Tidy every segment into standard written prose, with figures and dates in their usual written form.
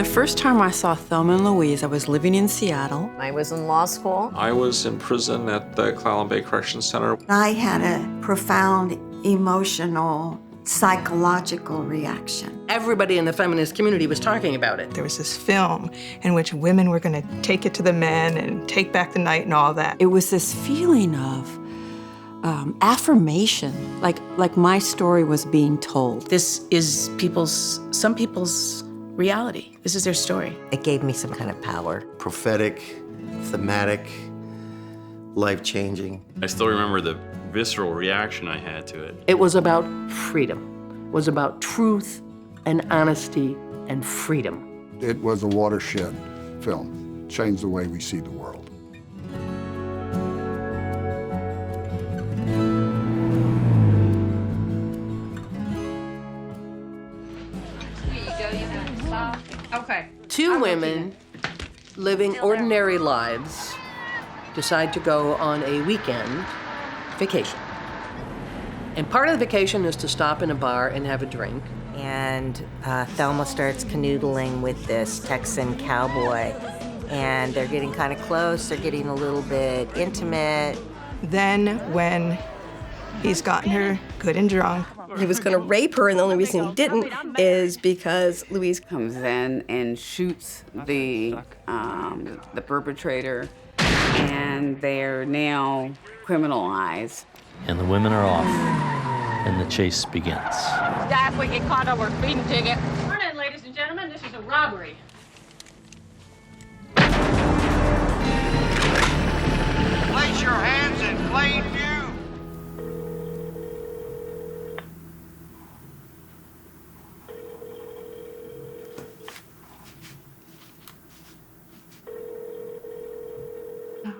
The first time I saw Thelma and Louise, I was living in Seattle. I was in law school. I was in prison at the Clallam Bay Correction Center. I had a profound emotional, psychological reaction. Everybody in the feminist community was talking about it. There was this film in which women were going to take it to the men and take back the night and all that. It was this feeling of affirmation, like my story was being told. This is some people's reality. This is their story. It gave me some kind of power. Prophetic, thematic, life-changing. I still remember the visceral reaction I had to it. It was about freedom. It was about truth and honesty and freedom. It was a watershed film. Changed the way we see the world. Okay. Two women living ordinary lives decide to go on a weekend vacation. And part of the vacation is to stop in a bar and have a drink. And Thelma starts canoodling with this Texan cowboy. And they're getting kind of close. They're getting a little bit intimate. Then when he's gotten her good and drunk, he was going to rape her, and the only reason he didn't is because Louise Comes in and shoots the perpetrator, and they're now criminalized. And the women are off, and the chase begins. Staff, we get caught over a speeding ticket. Morning, ladies and gentlemen. This is a robbery. Place your hands in plain view.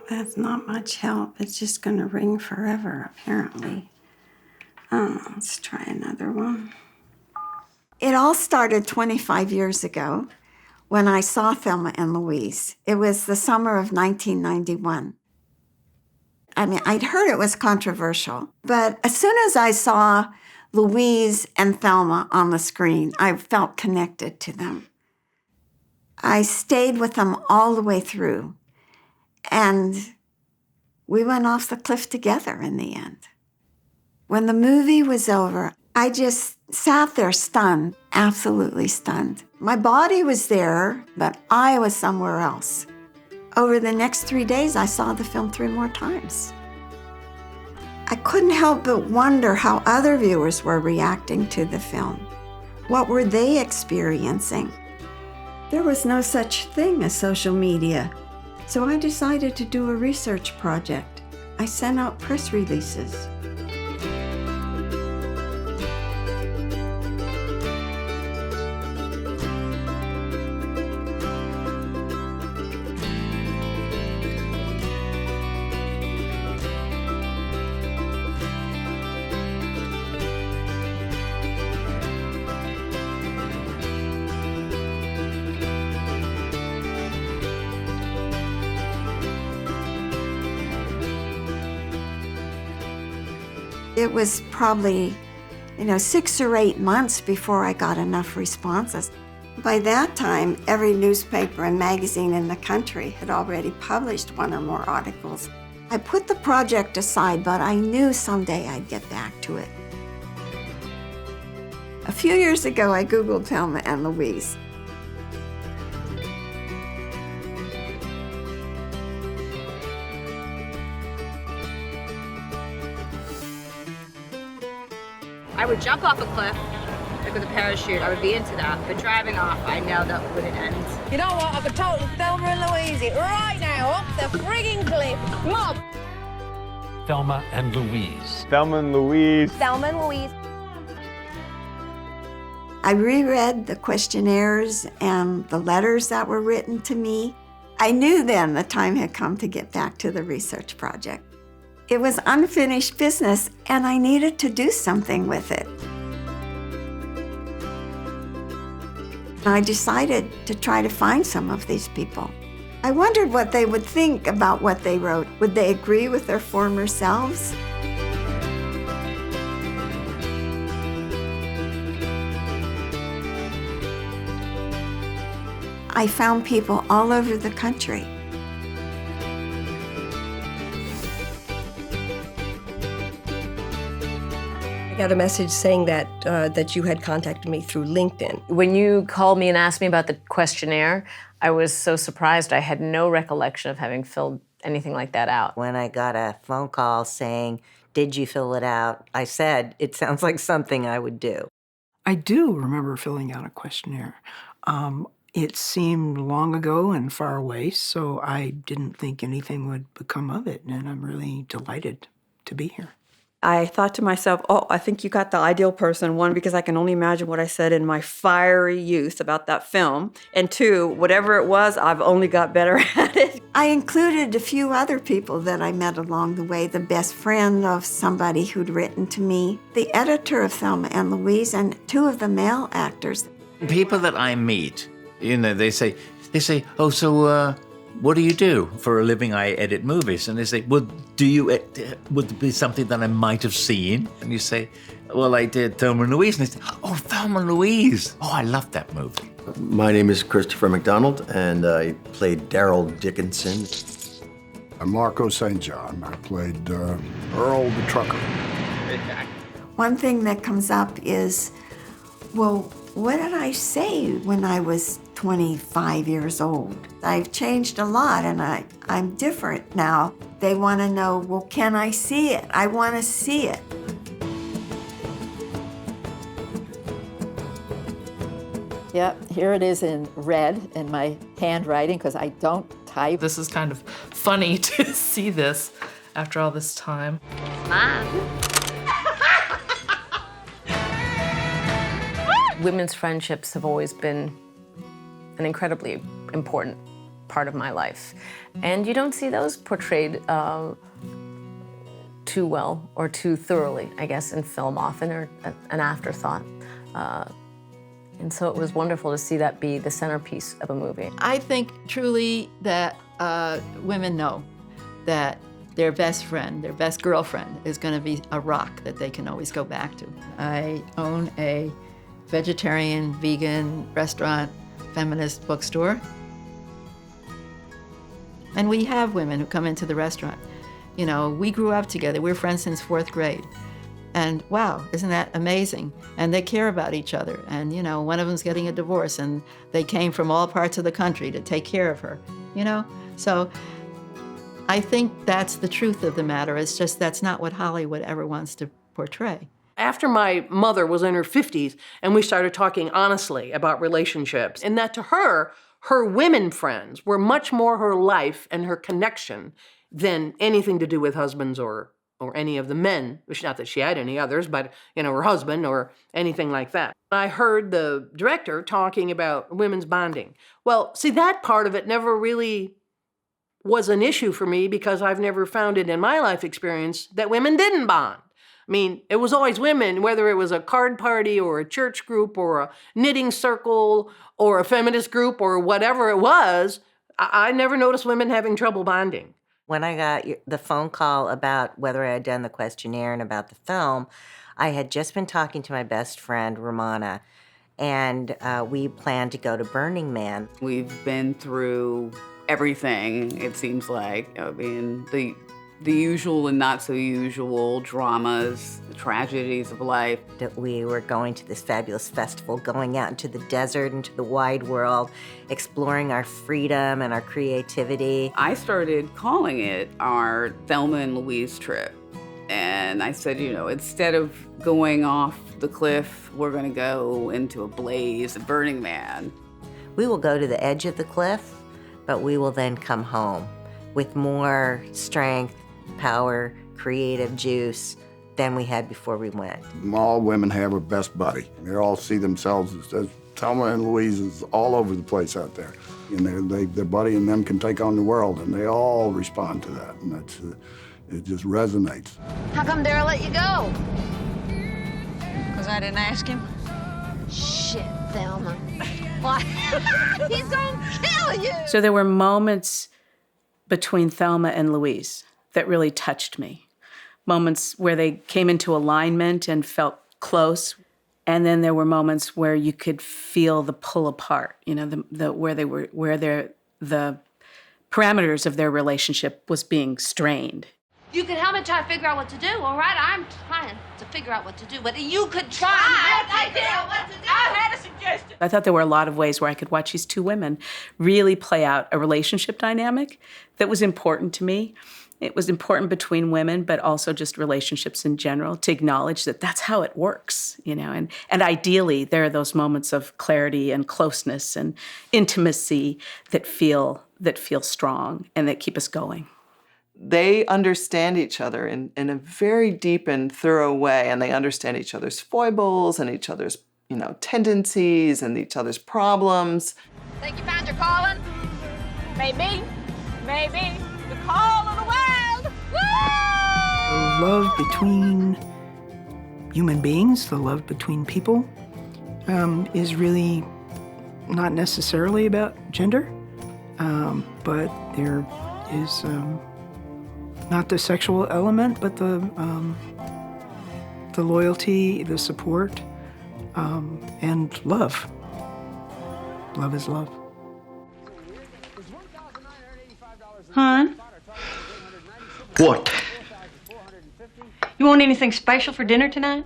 That's not much help. It's just going to ring forever, apparently. Let's try another one. It all started 25 years ago when I saw Thelma and Louise. It was the summer of 1991. I mean, I'd heard it was controversial, but as soon as I saw Louise and Thelma on the screen, I felt connected to them. I stayed with them all the way through. And we went off the cliff together in the end. When the movie was over, I just sat there stunned, absolutely stunned. My body was there, but I was somewhere else. Over the next 3 days, I saw the film 3 more times. I couldn't help but wonder how other viewers were reacting to the film. What were they experiencing? There was no such thing as social media. So I decided to do a research project. I sent out press releases. It was probably, 6 or 8 months before I got enough responses. By that time, every newspaper and magazine in the country had already published 1 or more articles. I put the project aside, but I knew someday I'd get back to it. A few years ago, I Googled Thelma and Louise. I would jump off a cliff, like with a parachute. I would be into that. But driving off, I know that wouldn't end. You know what? I could totally Thelma and Louise it right now, up the frigging cliff. Come on. Thelma and Louise. Thelma and Louise. Thelma and Louise. I reread the questionnaires and the letters that were written to me. I knew then the time had come to get back to the research project. It was unfinished business, and I needed to do something with it. I decided to try to find some of these people. I wondered what they would think about what they wrote. Would they agree with their former selves? I found people all over the country. I got a message saying that you had contacted me through LinkedIn. When you called me and asked me about the questionnaire, I was so surprised. I had no recollection of having filled anything like that out. When I got a phone call saying, "Did you fill it out?" I said, "It sounds like something I would do." I do remember filling out a questionnaire. It seemed long ago and far away, so I didn't think anything would become of it, and I'm really delighted to be here. I thought to myself, oh, I think you got the ideal person. One, because I can only imagine what I said in my fiery youth about that film. And two, whatever it was, I've only got better at it. I included a few other people that I met along the way, the best friend of somebody who'd written to me, the editor of Thelma and Louise, and two of the male actors. People that I meet, you know, they say, "Oh, so what do you do for a living?" "I edit movies." And they say, "Well, would it be something that I might have seen?" And you say, "Well, I did Thelma and Louise." And they say, "Oh, Thelma and Louise. Oh, I love that movie." My name is Christopher McDonald, and I played Daryl Dickinson. I'm Marco St. John. I played Earl the trucker. One thing that comes up is, well, what did I say when I was 25 years old? I've changed a lot, and I'm different now. They want to know, well, can I see it? I want to see it. Yep, here it is in red in my handwriting, because I don't type. This is kind of funny to see this after all this time. Women's friendships have always been an incredibly important part of my life. And you don't see those portrayed too well or too thoroughly, I guess, in film. Often are an afterthought. And so it was wonderful to see that be the centerpiece of a movie. I think truly that women know that their best friend, their best girlfriend, is going to be a rock that they can always go back to. I own a vegetarian, vegan restaurant, feminist bookstore. And we have women who come into the restaurant. You know, we grew up together. We're friends since 4th grade. And wow, isn't that amazing? And they care about each other. And, you know, one of them's getting a divorce, and they came from all parts of the country to take care of her, you know? So I think that's the truth of the matter. It's just that's not what Hollywood ever wants to portray. After my mother was in her 50s and we started talking honestly about relationships, and that to her, her women friends were much more her life and her connection than anything to do with husbands or any of the men, which not that she had any others, but, you know, her husband or anything like that. I heard the director talking about women's bonding. Well, see, that part of it never really was an issue for me because I've never found it in my life experience that women didn't bond. I mean, it was always women, whether it was a card party or a church group or a knitting circle or a feminist group or whatever it was, I never noticed women having trouble bonding. When I got the phone call about whether I had done the questionnaire and about the film, I had just been talking to my best friend, Romana, and we planned to go to Burning Man. We've been through everything, it seems like. I mean, the usual and not so usual dramas, the tragedies of life. That we were going to this fabulous festival, going out into the desert, into the wide world, exploring our freedom and our creativity. I started calling it our Thelma and Louise trip. And I said, you know, instead of going off the cliff, we're gonna go into a blaze, a Burning Man. We will go to the edge of the cliff, but we will then come home with more strength, power, creative juice than we had before we went. All women have a best buddy. They all see themselves as Thelma and Louise is all over the place out there. And their buddy and them can take on the world, and they all respond to that, and that's, it just resonates. How come Daryl let you go? Because I didn't ask him? Shit, Thelma. Why? He's gonna kill you! So there were moments between Thelma and Louise that really touched me. Moments where they came into alignment and felt close. And then there were moments where you could feel the pull apart, you know, the parameters of their relationship was being strained. You can help me try to figure out what to do, all right? I'm trying to figure out what to do, but you could try to figure out what to do. I had a suggestion. I thought there were a lot of ways where I could watch these two women really play out a relationship dynamic that was important to me. It was important between women, but also just relationships in general, to acknowledge that that's how it works, you know. And ideally, there are those moments of clarity and closeness and intimacy that feel strong and that keep us going. They understand each other in a very deep and thorough way, and they understand each other's foibles and each other's, you know, tendencies and each other's problems. Think you found your calling? Maybe. The call of the wild. Woo! The love between human beings, the love between people, is really not necessarily about gender, but there is not the sexual element, but the loyalty, the support, and love. Love is love. Hon? What? You want anything special for dinner tonight?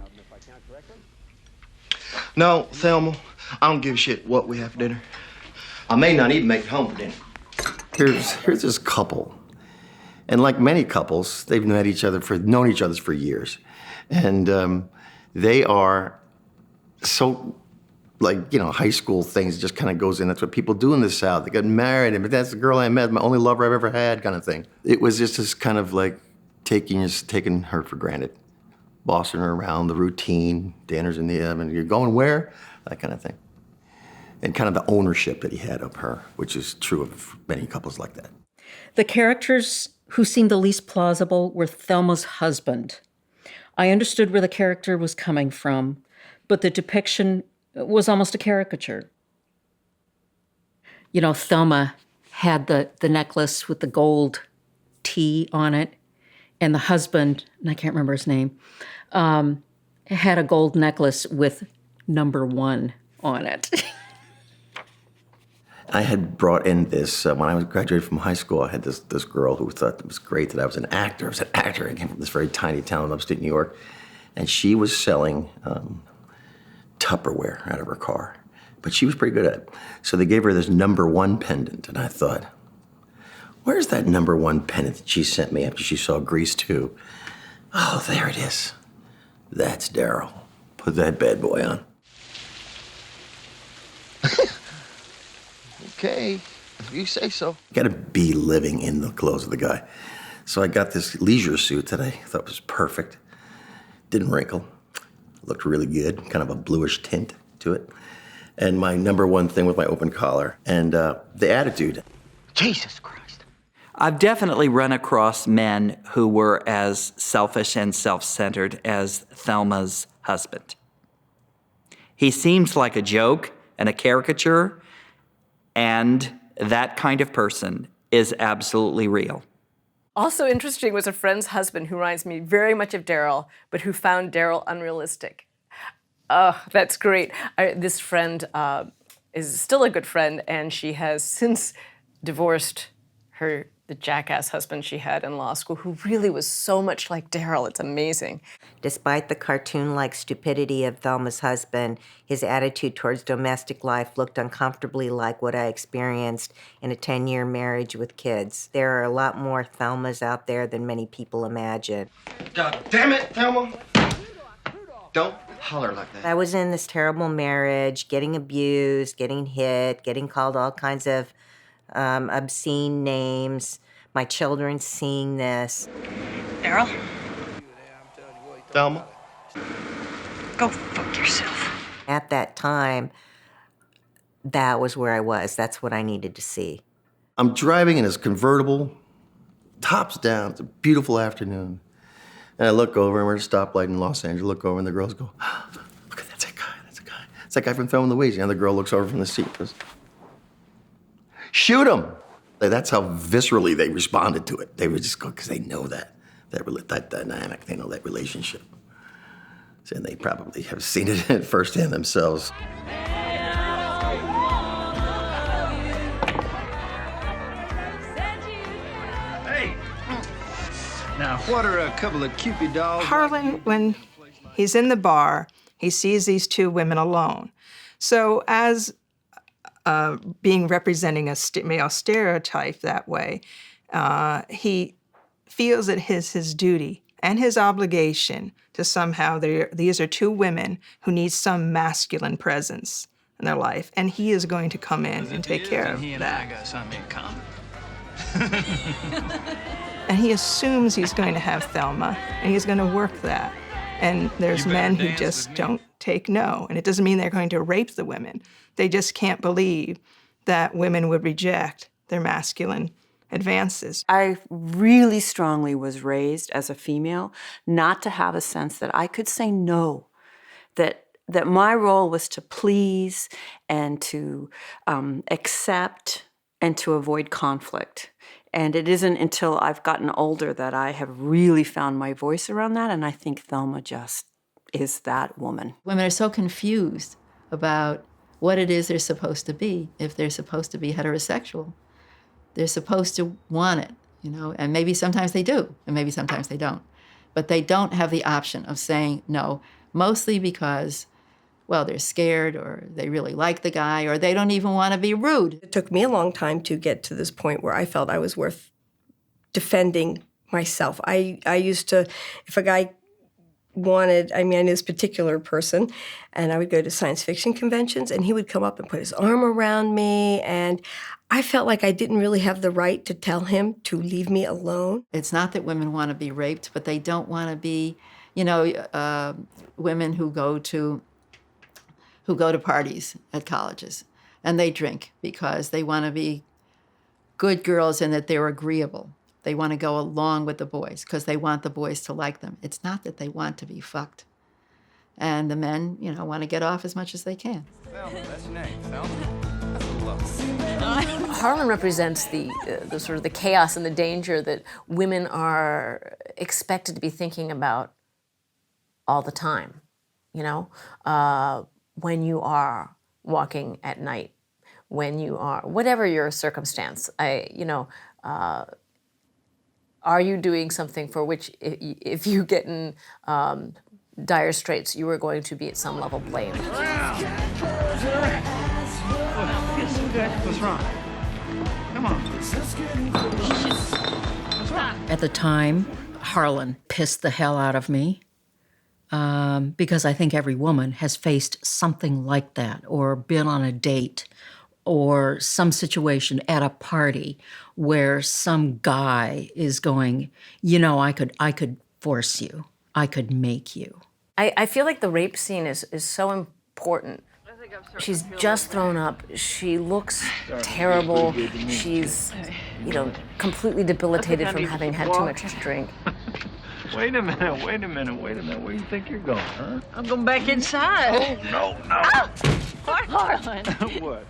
No, Thelma, I don't give a shit what we have for dinner. I may not even make it home for dinner. Here's this couple. And like many couples, they've known each other for years. And they are so, like, you know, high school things just kind of goes in. That's what people do in the South. They get married, and that's the girl I met, my only lover I've ever had kind of thing. It was just this kind of like taking her for granted. Bossing her around, the routine, dinner's in the oven, you're going where? That kind of thing. And kind of the ownership that he had of her, which is true of many couples like that. The characters who seemed the least plausible were Thelma's husband. I understood where the character was coming from, but the depiction was almost a caricature. You know, Thelma had the necklace with the gold T on it, and the husband, and I can't remember his name, had a gold necklace with number 1 on it. I had brought in this, when I was graduated from high school, I had this girl who thought it was great that I was an actor. I was an actor. I came from this very tiny town in upstate New York. And she was selling Tupperware out of her car. But she was pretty good at it. So they gave her this number 1 pendant. And I thought, where's that number 1 pendant that she sent me after she saw Grease 2? Oh, there it is. That's Daryl. Put that bad boy on. Okay, if you say so. You gotta be living in the clothes of the guy. So I got this leisure suit that I thought was perfect. Didn't wrinkle. Looked really good, kind of a bluish tint to it. And my number 1 thing was my open collar and the attitude. Jesus Christ. I've definitely run across men who were as selfish and self-centered as Thelma's husband. He seems like a joke and a caricature, and that kind of person is absolutely real. Also interesting was a friend's husband who reminds me very much of Daryl, but who found Daryl unrealistic. Oh, that's great. This friend is still a good friend, and she has since divorced the jackass husband she had in law school, who really was so much like Daryl. It's amazing. Despite the cartoon-like stupidity of Thelma's husband, his attitude towards domestic life looked uncomfortably like what I experienced in a 10-year marriage with kids. There are a lot more Thelmas out there than many people imagine. God damn it, Thelma! Don't holler like that. I was in this terrible marriage, getting abused, getting hit, getting called all kinds of obscene names. My children seeing this. Daryl? Thelma? Go fuck yourself. At that time, that was where I was. That's what I needed to see. I'm driving in this convertible, tops down. It's a beautiful afternoon. And I look over, and we're at a stoplight in Los Angeles. Look over, and the girls go, oh, look at that's that guy, that's a guy. It's that guy from Thelma and Louise. And the girl looks over from the seat and goes, shoot him. That's how viscerally they responded to it. They would just go, because they know that dynamic, they know that relationship. And they probably have seen it firsthand themselves. Hey! Now, what are a couple of Cupid dolls? Harlan, when he's in the bar, he sees these two women alone. So as being representing a male stereotype that way, he feels it is his duty and his obligation to somehow, these are two women who need some masculine presence in their life, and he is going to come in and take care of He and that. I got something in common. And he assumes he's going to have Thelma, and he's going to work that. And there's men who just don't take no, and it doesn't mean they're going to rape the women. They just can't believe that women would reject their masculine advances. I really strongly was raised as a female not to have a sense that I could say no, that my role was to please and to accept and to avoid conflict. And it isn't until I've gotten older that I have really found my voice around that, and I think Thelma just is that woman. Women are so confused about what it is they're supposed to be if they're supposed to be heterosexual. They're supposed to want it, you know, and maybe sometimes they do, and maybe sometimes they don't. But they don't have the option of saying no, mostly because, well, they're scared, or they really like the guy, or they don't even want to be rude. It took me a long time to get to this point where I felt I was worth defending myself. I used to, if a guy wanted, I knew this particular person, and I would go to science fiction conventions, and he would come up and put his arm around me, and I felt like I didn't really have the right to tell him to leave me alone. It's not that women want to be raped, but they don't want to be, you know, women who go to parties at colleges, and they drink because they want to be good girls and that they're agreeable. They want to go along with the boys because they want the boys to like them. It's not that they want to be fucked. And the men, you know, want to get off as much as they can. That's your name, Thelma. Harlan represents the sort of the chaos and the danger that women are expected to be thinking about all the time, you know? When you are walking at night, when you are, whatever your circumstance, are you doing something for which, if you get in dire straits, you are going to be at some level blamed? What's wrong? Come on. What's wrong? At the time, Harlan pissed the hell out of me. Because I think every woman has faced something like that, or been on a date, or some situation at a party where some guy is going, you know, I could force you, I could make you. I feel like the rape scene is so important. She's just thrown up. She looks terrible. She's, you know, completely debilitated from having had too much to drink. Wait a minute. Where do you think you're going, huh? I'm going back inside. Oh, no. Oh! Harlan. What?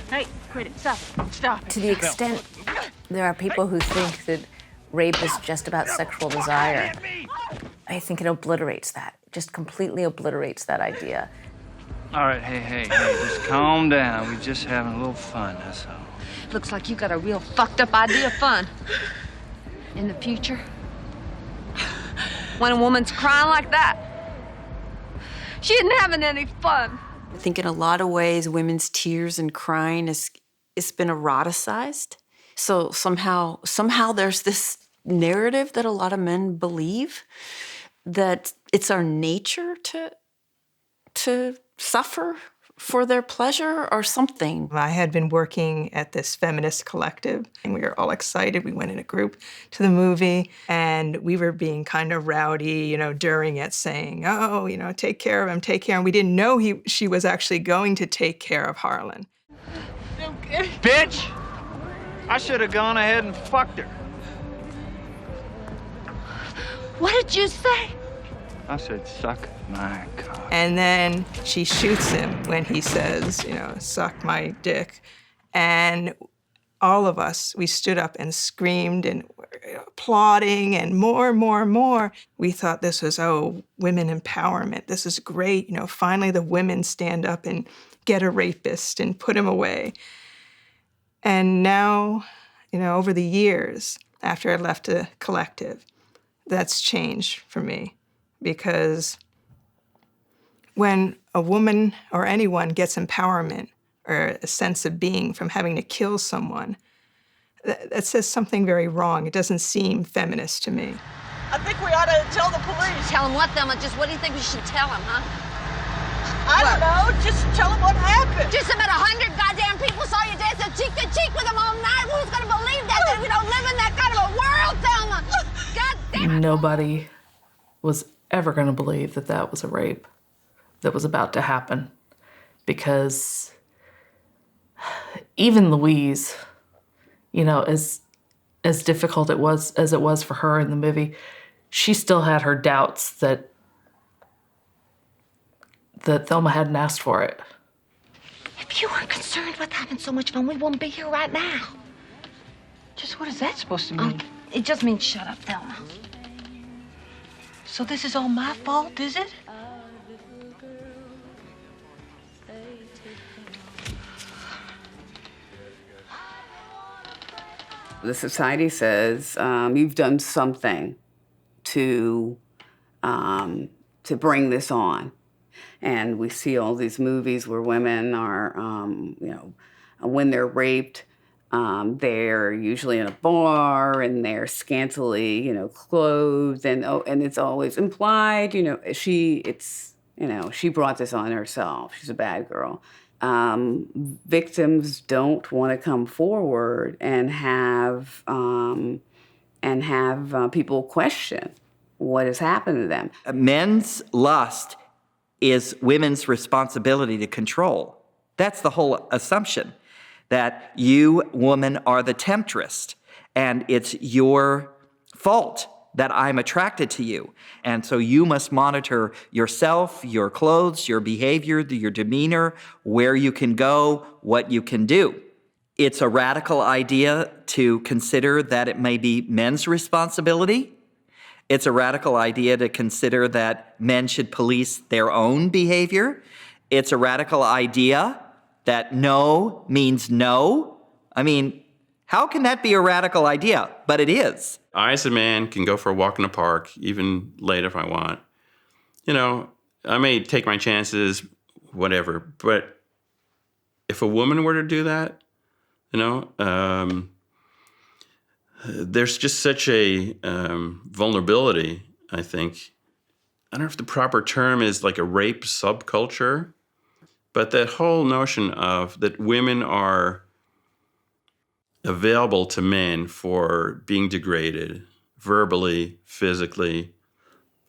Hey, quit it. Stop. To the extent there are people who think that rape is just about sexual desire, I think it obliterates that. Just completely obliterates that idea. All right, hey, just calm down. We're just having a little fun, that's all. Looks like you got a real fucked up idea of fun. In the future, when a woman's crying like that, she isn't having any fun. I think in a lot of ways, women's tears and crying it's been eroticized. So somehow there's this narrative that a lot of men believe that it's our nature to suffer for their pleasure or something. I had been working at this feminist collective, and we were all excited. We went in a group to the movie, and we were being kind of rowdy, you know, during it, saying, oh, you know, take care of him, take care. And we didn't know she was actually going to take care of Harlan. Okay. Bitch! I should have gone ahead and fucked her. What did you say? I said, suck my cock. And then she shoots him when he says, you know, suck my dick. And all of us, we stood up and screamed, and applauding and more. We thought this was, women empowerment. This is great. Finally the women stand up and get a rapist and put him away. And now, over the years after I left the collective, that's changed for me, because when a woman or anyone gets empowerment or a sense of being from having to kill someone, that says something very wrong. It doesn't seem feminist to me. I think we ought to tell the police. Tell them what, Thelma? Just what do you think we should tell them, huh? I don't know. Just tell them what happened. Just about 100 goddamn people saw you dancing cheek to cheek with them all night. Who's going to believe that? We don't live in that kind of a world, Thelma. God damn it. Nobody was ever going to believe that that was a rape that was about to happen, because even Louise, as difficult as it was for her in the movie, she still had her doubts that Thelma hadn't asked for it. If you weren't concerned with having so much fun, we wouldn't be here right now. Just what is that supposed to mean? It just means shut up, Thelma. So this is all my fault, is it? The society says you've done something to bring this on. And we see all these movies where women are, when they're raped, they're usually in a bar and they're scantily, clothed, and it's always implied, she brought this on herself. She's a bad girl. Victims don't want to come forward and have people question what has happened to them. Men's lust is women's responsibility to control. That's the whole assumption, that you, woman, are the temptress, and it's your fault that I'm attracted to you. And so you must monitor yourself, your clothes, your behavior, your demeanor, where you can go, what you can do. It's a radical idea to consider that it may be men's responsibility. It's a radical idea to consider that men should police their own behavior. It's a radical idea that no means no. I mean, how can that be a radical idea? But it is. I, as a man, can go for a walk in the park, even late if I want. I may take my chances, whatever. But if a woman were to do that, there's just such a vulnerability, I think. I don't know if the proper term is like a rape subculture, but that whole notion of that women are available to men for being degraded, verbally, physically.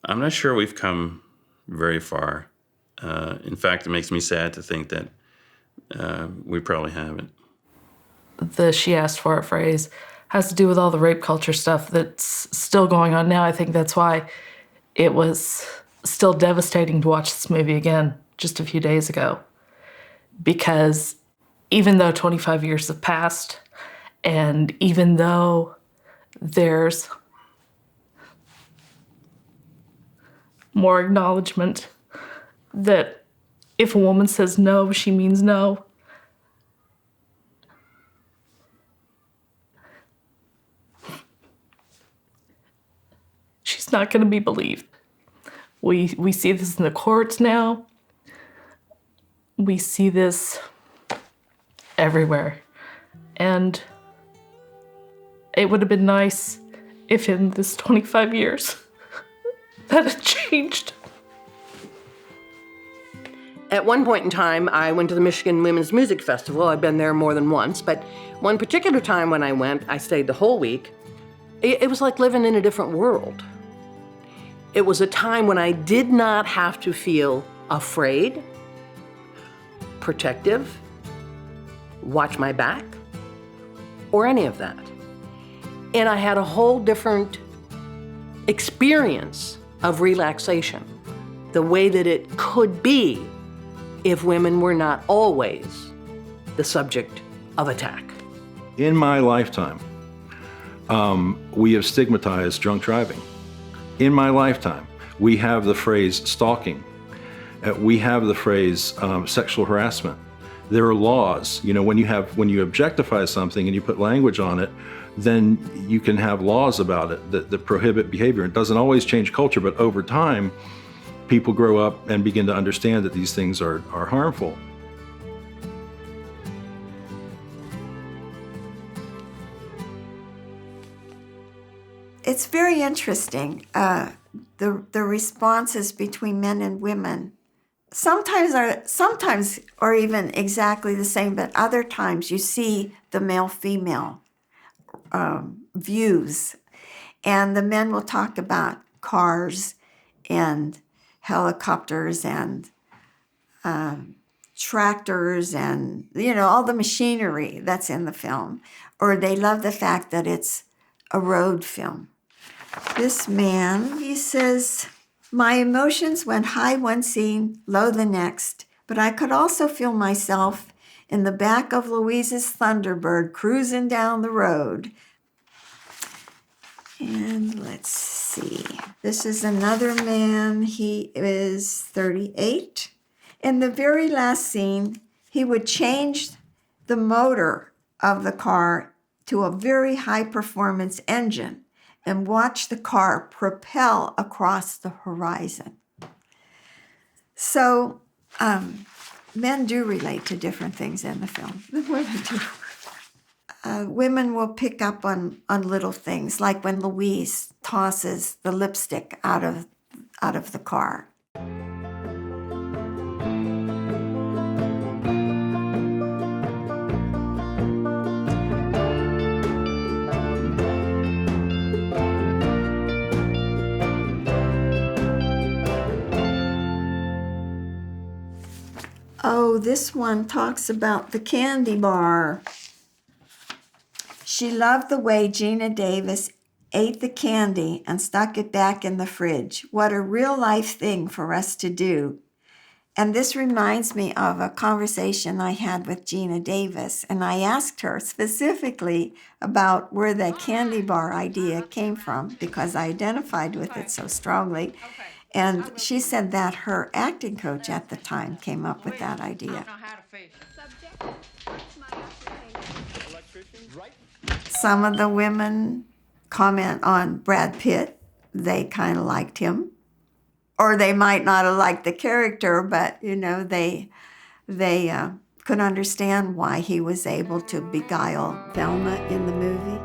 I'm not sure we've come very far. In fact, it makes me sad to think that we probably haven't. The "she asked for it" phrase has to do with all the rape culture stuff that's still going on now. I think that's why it was still devastating to watch this movie again just a few days ago. Because even though 25 years have passed, and even though there's more acknowledgement that if a woman says no, she means no, she's not going to be believed. We see this in the courts now. We see this everywhere. And it would have been nice if in this 25 years that had changed. At one point in time, I went to the Michigan Women's Music Festival. I've been there more than once, but one particular time when I went, I stayed the whole week. It was like living in a different world. It was a time when I did not have to feel afraid, protective, watch my back, or any of that. And I had a whole different experience of relaxation, the way that it could be if women were not always the subject of attack. In my lifetime, we have stigmatized drunk driving. In my lifetime, we have the phrase stalking. We have the phrase sexual harassment. There are laws. You know, when you objectify something and you put language on it, then you can have laws about it that prohibit behavior. It doesn't always change culture, but over time, people grow up and begin to understand that these things are harmful. It's very interesting, the responses between men and women. Sometimes are even exactly the same, but other times you see the male-female views. And the men will talk about cars and helicopters and tractors and, you know, all the machinery that's in the film. Or they love the fact that it's a road film. This man, he says, my emotions went high one scene, low the next, but I could also feel myself in the back of Louise's Thunderbird cruising down the road. And let's see. This is another man. He is 38. In the very last scene, he would change the motor of the car to a very high-performance engine and watch the car propel across the horizon. So men do relate to different things in the film than women do. Women will pick up on little things, like when Louise tosses the lipstick out of the car. Oh, this one talks about the candy bar. She loved the way Gina Davis ate the candy and stuck it back in the fridge. What a real-life thing for us to do. And this reminds me of a conversation I had with Gina Davis, and I asked her specifically about where that candy bar idea came from, because I identified with it so strongly. And she said that her acting coach at the time came up with that idea. Some of the women comment on Brad Pitt. They kind of liked him. Or they might not have liked the character, but, you know, they could understand why he was able to beguile Thelma in the movie.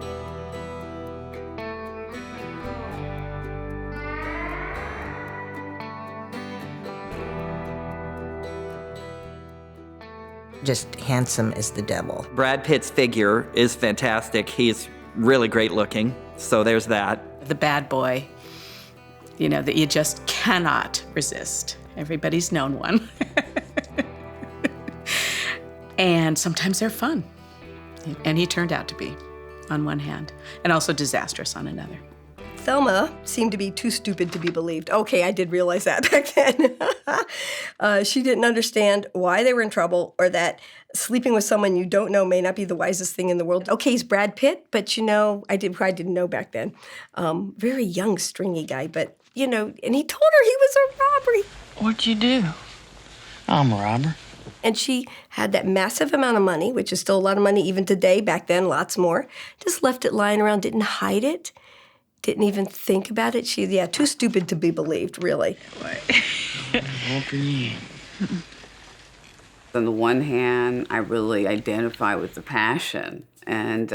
Just handsome as the devil. Brad Pitt's figure is fantastic. He's really great looking, so there's that. The bad boy, you know, that you just cannot resist. Everybody's known one. And sometimes they're fun. And he turned out to be, on one hand, and also disastrous on another. Thelma seemed to be too stupid to be believed. Okay, I did realize that back then. She didn't understand why they were in trouble, or that sleeping with someone you don't know may not be the wisest thing in the world. Okay, he's Brad Pitt, but, you know, I didn't know back then. Very young, stringy guy, but, you know, and he told her he was a robbery. What'd you do? I'm a robber. And she had that massive amount of money, which is still a lot of money even today, back then, lots more. Just left it lying around, didn't hide it. Didn't even think about it. Too stupid to be believed, really. All for you. On the one hand, I really identify with the passion, and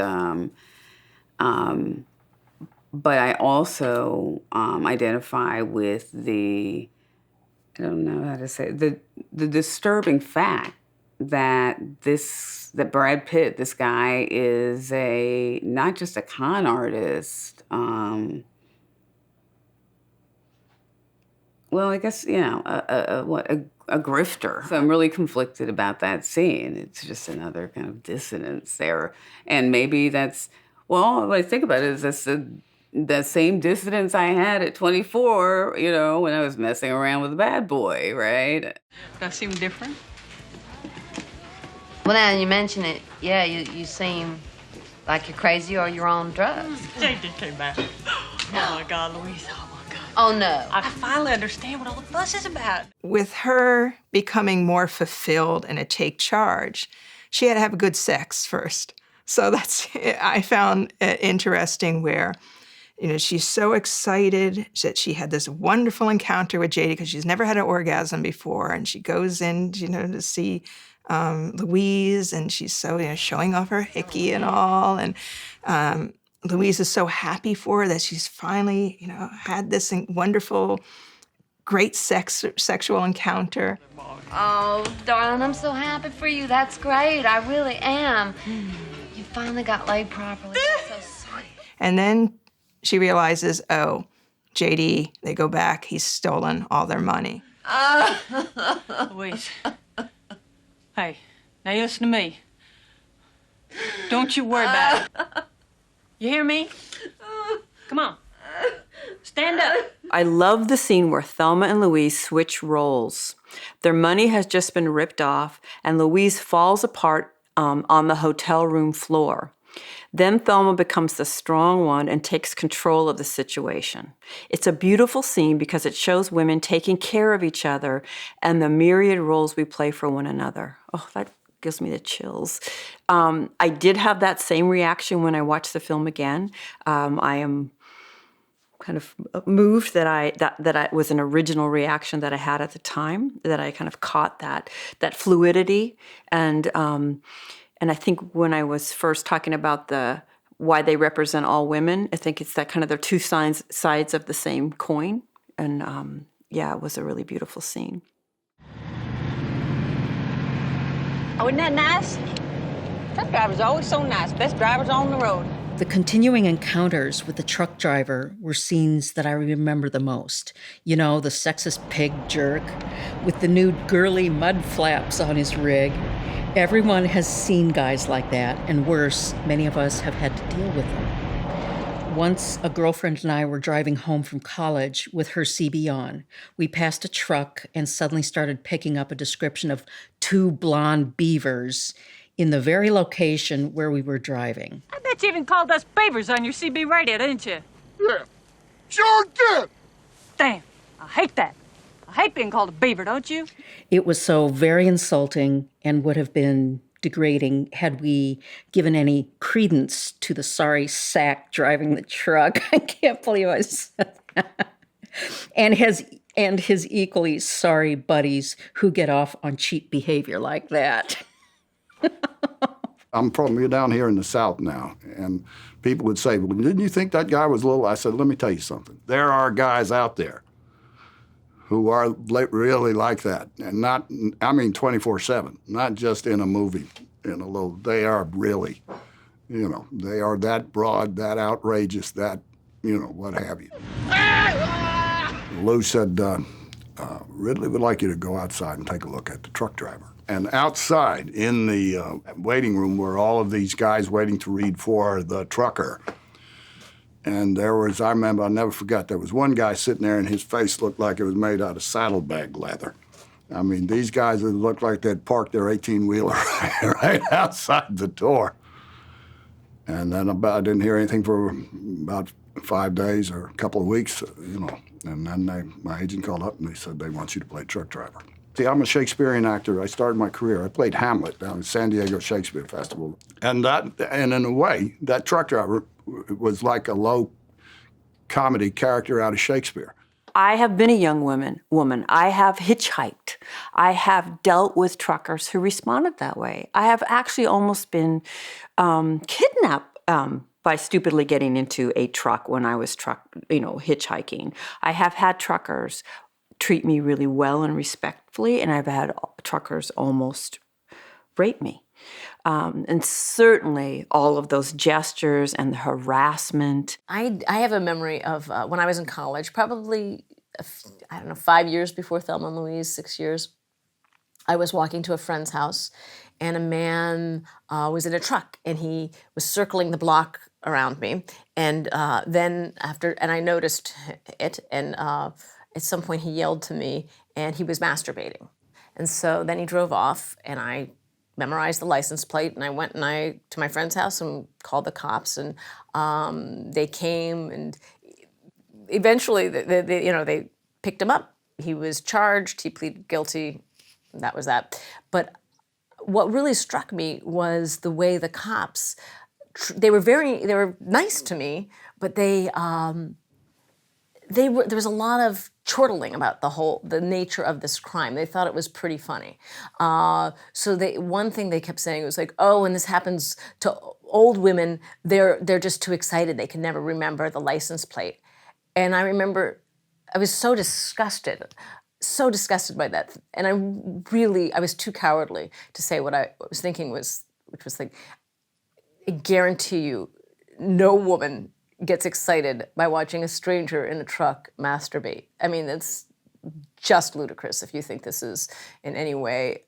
but I also identify with the, I don't know how to say it, the disturbing fact that Brad Pitt, this guy, is not just a con artist. Well, I guess, you know, a grifter. So I'm really conflicted about that scene. It's just another kind of dissonance there. And maybe that's, well, what I think about it is that's the same dissonance I had at 24, you know, when I was messing around with a bad boy, right? That seem different? Well, now you mention it, yeah, you seem Like you're crazy or you're on drugs. JD came back. Oh my God, Louise. Oh my God. Oh no. I finally understand what all the fuss is about. With her becoming more fulfilled and to take charge, she had to have good sex first. So I found it interesting where, she's so excited that she had this wonderful encounter with JD because she's never had an orgasm before. And she goes in, to see Louise, and she's so, showing off her hickey and all. And Louise is so happy for her that she's finally, had this wonderful, great sexual encounter. Oh, darling, I'm so happy for you. That's great. I really am. You finally got laid properly. That's so sweet. And then she realizes, oh, JD, they go back, he's stolen all their money. Louise. Hey, now you listen to me. Don't you worry about it. You hear me? Come on. Stand up. I love the scene where Thelma and Louise switch roles. Their money has just been ripped off, and Louise falls apart on the hotel room floor. Then Thelma becomes the strong one and takes control of the situation. It's a beautiful scene because it shows women taking care of each other and the myriad roles we play for one another. Oh, that gives me the chills. I did have that same reaction when I watched the film again. I am kind of moved that I was an original reaction that I had at the time, that I kind of caught that fluidity. And I think when I was first talking about why they represent all women, I think it's that kind of they're two sides of the same coin. And it was a really beautiful scene. Oh, isn't that nice? Truck drivers are always so nice. Best drivers on the road. The continuing encounters with the truck driver were scenes that I remember the most. The sexist pig jerk with the new girly mud flaps on his rig. Everyone has seen guys like that, and worse, many of us have had to deal with them. Once, a girlfriend and I were driving home from college with her CB on. We passed a truck and suddenly started picking up a description of two blonde beavers in the very location where we were driving. I bet you even called us beavers on your CB radio, didn't you? Yeah, sure did. Damn, I hate that. I hate being called a beaver, don't you? It was so very insulting and would have been degrading had we given any credence to the sorry sack driving the truck. I can't believe I said that. And his equally sorry buddies who get off on cheap behavior like that. I'm from down here in the South now, and people would say, well, didn't you think that guy was little? I said, let me tell you something. There are guys out there who are really like that, and 24/7, not just in a movie, they are really, they are that broad, that outrageous, that, what have you. Lou said, Ridley would like you to go outside and take a look at the truck driver. And outside in the waiting room were all of these guys waiting to read for the trucker. And I remember, I'll never forget, there was one guy sitting there and his face looked like it was made out of saddlebag leather. I mean, these guys looked like they'd parked their 18-wheeler right outside the door. And then I didn't hear anything for about 5 days or a couple of weeks, And then my agent called up and they said they want you to play truck driver. See, I'm a Shakespearean actor. I started my career. I played Hamlet down at San Diego Shakespeare Festival. And in a way, that truck driver was like a low comedy character out of Shakespeare. I have been a young woman. I have hitchhiked. I have dealt with truckers who responded that way. I have actually almost been kidnapped by stupidly getting into a truck when I was hitchhiking. I have had truckers treat me really well and respectfully, and I've had truckers almost rape me. And certainly all of those gestures and the harassment. I have a memory of when I was in college, probably, 5 years before Thelma and Louise, 6 years. I was walking to a friend's house, and a man was in a truck, and he was circling the block around me. And then I noticed it, and at some point he yelled to me, and he was masturbating. And so then he drove off, and I memorized the license plate, and I went to my friend's house and called the cops, and they came, and eventually they picked him up. He was charged, he pleaded guilty, and that was that. But what really struck me was the way the cops, they were nice to me, but there was a lot of chortling about the nature of this crime. They thought it was pretty funny. So one thing they kept saying was like, oh, when this happens to old women, they're just too excited. They can never remember the license plate. And I remember I was so disgusted by that. And I was too cowardly to say what I was thinking which was like, I guarantee you, no woman gets excited by watching a stranger in a truck masturbate. I mean, it's just ludicrous if you think this is in any way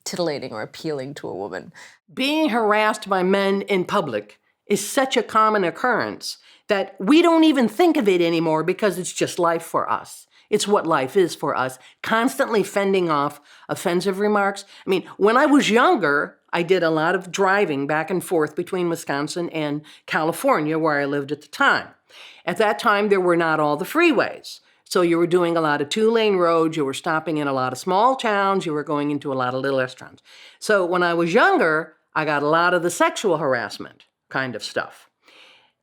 titillating or appealing to a woman. Being harassed by men in public is such a common occurrence that we don't even think of it anymore because it's just life for us. It's what life is for us, constantly fending off offensive remarks. I mean, when I was younger, I did a lot of driving back and forth between Wisconsin and California, where I lived at the time. At that time, there were not all the freeways. So you were doing a lot of 2-lane roads, you were stopping in a lot of small towns, you were going into a lot of little restaurants. So when I was younger, I got a lot of the sexual harassment kind of stuff.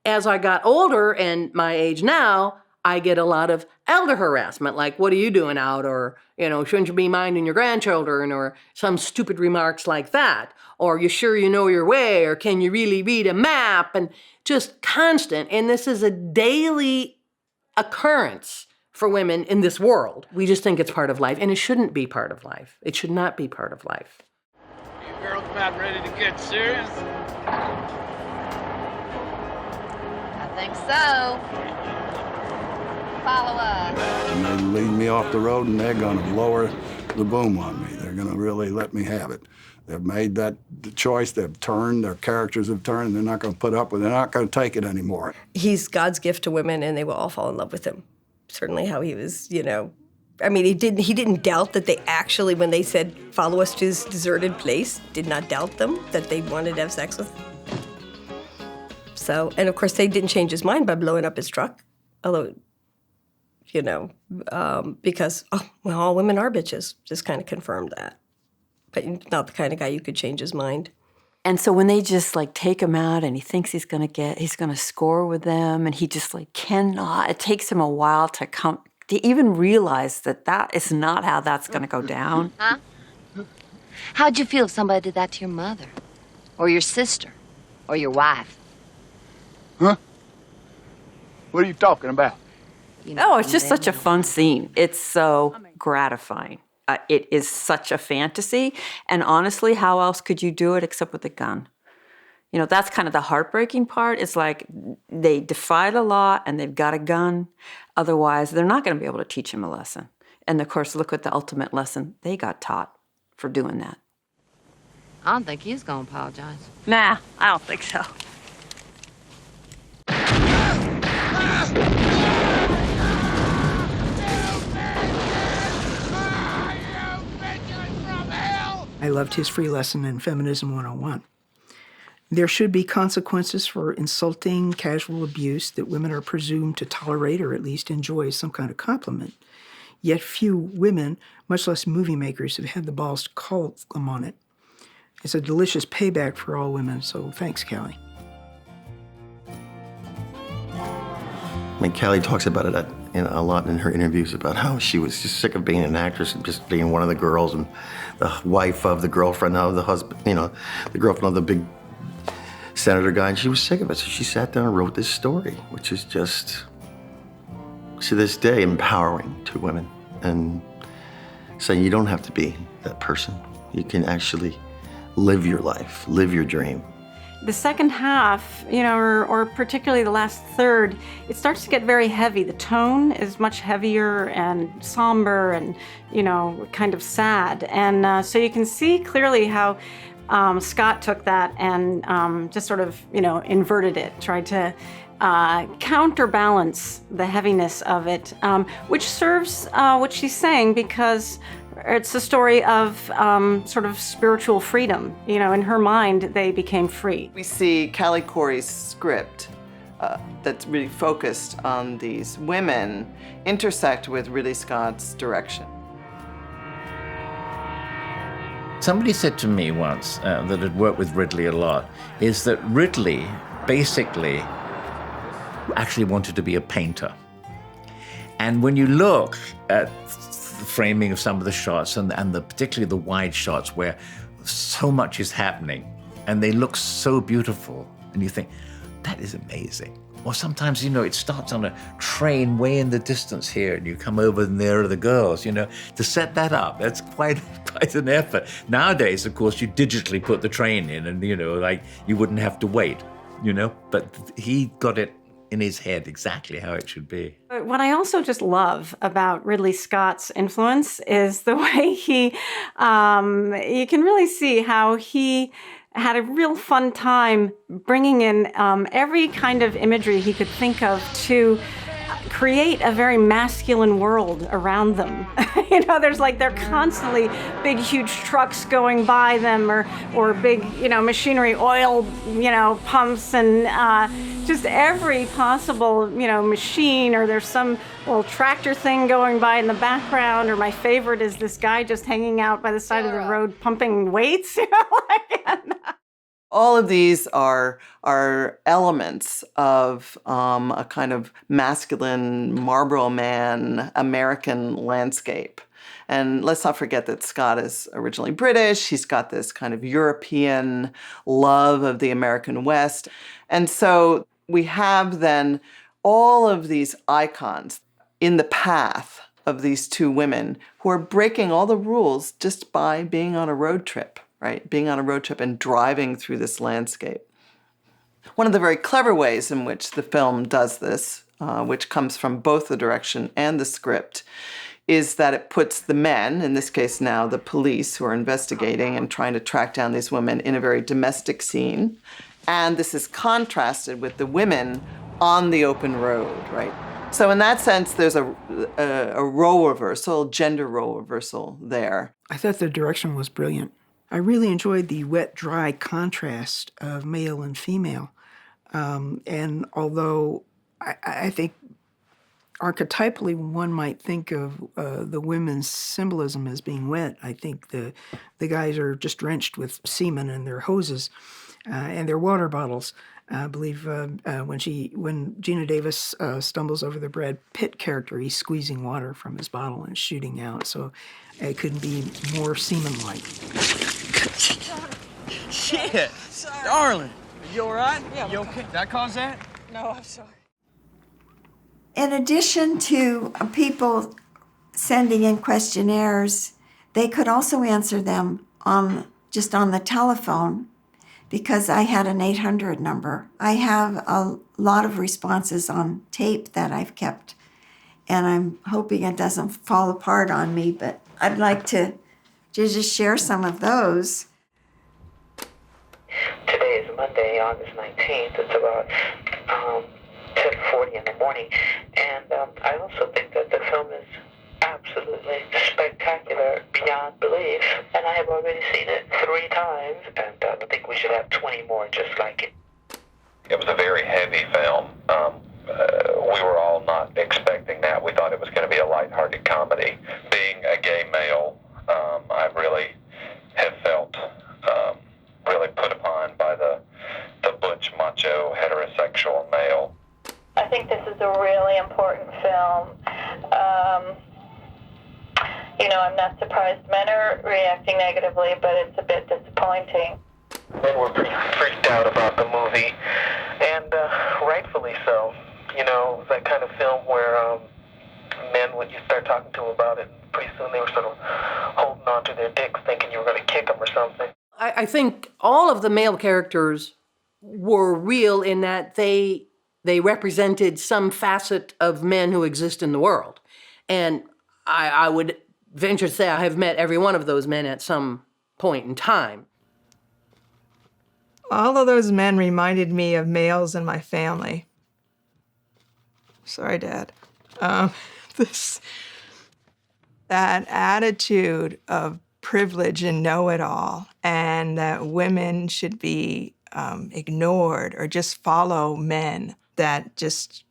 As I got older and my age now, I get a lot of elder harassment, like, what are you doing out? Or, shouldn't you be minding your grandchildren? Or some stupid remarks like that. Or, you sure you know your way? Or, can you really read a map? And just constant. And this is a daily occurrence for women in this world. We just think it's part of life, and it shouldn't be part of life. It should not be part of life. You girls about ready to get serious? I think so. Follow us. And they lead me off the road, and they're going to lower the boom on me. They're going to really let me have it. They've made the choice. They've turned. Their characters have turned. They're not going to put up with it. They're not going to take it anymore. He's God's gift to women, and they will all fall in love with him. Certainly how he was, I mean, he didn't doubt that they actually, when they said, follow us to this deserted place, did not doubt them that they wanted to have sex with. So, and of course, they didn't change his mind by blowing up his truck. Although, because, all women are bitches. Just kind of confirmed that. But not the kind of guy you could change his mind. And so when they just take him out and he thinks he's going to score with them, and he just cannot, it takes him a while to even realize that is not how that's going to go down. Huh? How'd you feel if somebody did that to your mother? Or your sister? Or your wife? Huh? What are you talking about? It's just such a fun scene. It's so gratifying. It is such a fantasy. And honestly, how else could you do it except with a gun? That's kind of the heartbreaking part. It's like they defy the law and they've got a gun. Otherwise, they're not going to be able to teach him a lesson. And of course, look at the ultimate lesson they got taught for doing that. I don't think he's going to apologize. Nah, I don't think so. I loved his free lesson in Feminism 101. There should be consequences for insulting, casual abuse that women are presumed to tolerate or at least enjoy as some kind of compliment. Yet few women, much less movie makers, have had the balls to call them on it. It's a delicious payback for all women, so thanks, Callie. I mean, Callie talks about it a lot in her interviews about how she was just sick of being an actress and just being one of the girls and the wife of the girlfriend of the husband, the girlfriend of the big senator guy, and she was sick of it. So she sat down and wrote this story, which is just, to this day, empowering to women and saying you don't have to be that person. You can actually live your life, live your dream. The second half, or particularly the last third, it starts to get very heavy. The tone is much heavier and somber and, kind of sad. And so you can see clearly how Scott took that and just sort of, inverted it, tried to counterbalance the heaviness of it, which serves what she's saying, because It's a story of sort of spiritual freedom. You know, in her mind, they became free. We see Callie Khouri's script that's really focused on these women intersect with Ridley Scott's direction. Somebody said to me once that had worked with Ridley a lot, is that Ridley basically actually wanted to be a painter. And when you look at the framing of some of the shots and particularly the wide shots where so much is happening and they look so beautiful, and you think, that is amazing. Or sometimes, you know, it starts on a train way in the distance here and you come over and there are the girls, you know. To set that up, that's quite an effort. Nowadays, of course, you digitally put the train in and, you know, like you wouldn't have to wait, you know. But he got it in his head exactly how it should be. What I also just love about Ridley Scott's influence is the way he, you can really see how he had a real fun time bringing in every kind of imagery he could think of to create a very masculine world around them. You know, they're constantly big, huge trucks going by them, or big, you know, machinery, oil, you know, pumps, and just every possible, you know, machine, or there's some little tractor thing going by in the background, or my favorite is this guy just hanging out by the side of the road pumping weights, you know, All of these are elements of a kind of masculine Marlboro Man American landscape. And let's not forget that Scott is originally British. He's got this kind of European love of the American West. And so we have then all of these icons in the path of these two women who are breaking all the rules just by being on a road trip. Right, being on a road trip and driving through this landscape. One of the very clever ways in which the film does this, which comes from both the direction and the script, is that it puts the men, in this case now the police who are investigating and trying to track down these women, in a very domestic scene. And this is contrasted with the women on the open road, right? So in that sense, there's a role reversal, gender role reversal there. I thought the direction was brilliant. I really enjoyed the wet-dry contrast of male and female. And although I think archetypally one might think of the women's symbolism as being wet, I think the guys are just drenched with semen in their hoses and their water bottles. I believe when Gina Davis stumbles over the Brad Pitt character, he's squeezing water from his bottle and shooting out. So it couldn't be more semen-like. Shit! Sorry. Darling, you all right? Yeah. You okay? Did I cause that? No, I'm sorry. In addition to people sending in questionnaires, they could also answer them just on the telephone, because I had an 800 number. I have a lot of responses on tape that I've kept, and I'm hoping it doesn't fall apart on me, but I'd like to just share some of those. Today is Monday, August 19th. It's about 10:40 in the morning, and I also think that the film is absolutely spectacular beyond belief, and I have already seen it 3 times, and I think we should have 20 more just like it. It was a very heavy film. We were all not expecting that. We thought it was going to be a lighthearted comedy. Being a gay male, I really have felt really put upon by the butch, macho, heterosexual male. I think this is a really important film. You know, I'm not surprised men are reacting negatively, but it's a bit disappointing. Men were pretty freaked out about the movie, and rightfully so. You know, that kind of film where men, when you start talking to them about it, pretty soon they were sort of holding on to their dicks thinking you were going to kick them or something. I think all of the male characters were real in that they represented some facet of men who exist in the world. And I would venture to say I have met every one of those men at some point in time. All of those men reminded me of males in my family. Sorry, Dad. that attitude of privilege and know-it-all, and that women should be ignored or just follow men, that just